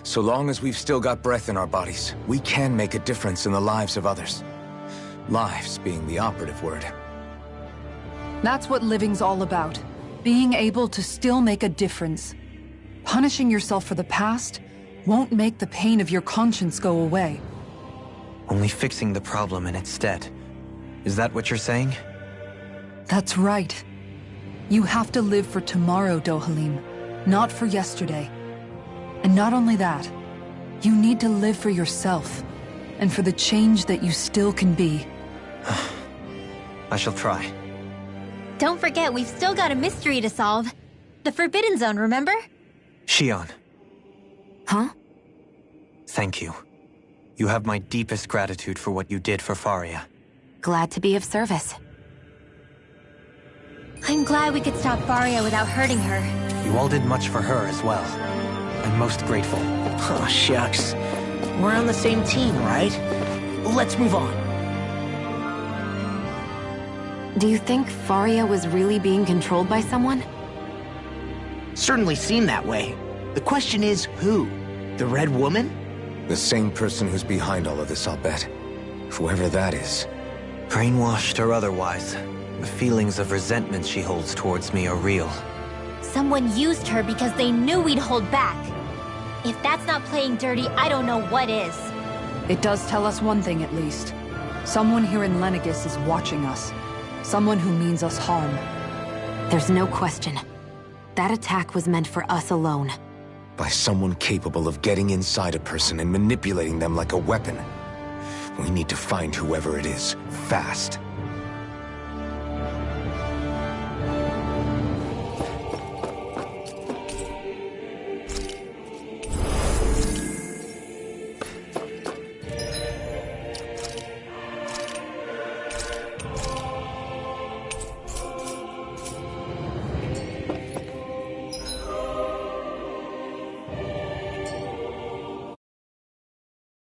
So long as we've still got breath in our bodies, we can make a difference in the lives of others. Lives being the operative word. That's what living's all about. Being able to still make a difference. Punishing yourself for the past won't make the pain of your conscience go away. Only fixing the problem in its stead. Is that what you're saying? That's right. You have to live for tomorrow, Dohalim, not for yesterday. And not only that, you need to live for yourself, and for the change that you still can be. I shall try. Don't forget, we've still got a mystery to solve. The Forbidden Zone, remember? Shion. Huh? Thank you. You have my deepest gratitude for what you did for Faria. Glad to be of service. I'm glad we could stop Faria without hurting her. You all did much for her as well. I'm most grateful. Oh, shucks. We're on the same team, right? Let's move on. Do you think Faria was really being controlled by someone? Certainly seemed that way. The question is, who? The Red Woman? The same person who's behind all of this, I'll bet. Whoever that is. Brainwashed or otherwise, the feelings of resentment she holds towards me are real. Someone used her because they knew we'd hold back. If that's not playing dirty, I don't know what is. It does tell us one thing at least. Someone here in Lenegis is watching us. Someone who means us harm. There's no question. That attack was meant for us alone. By someone capable of getting inside a person and manipulating them like a weapon. We need to find whoever it is, fast.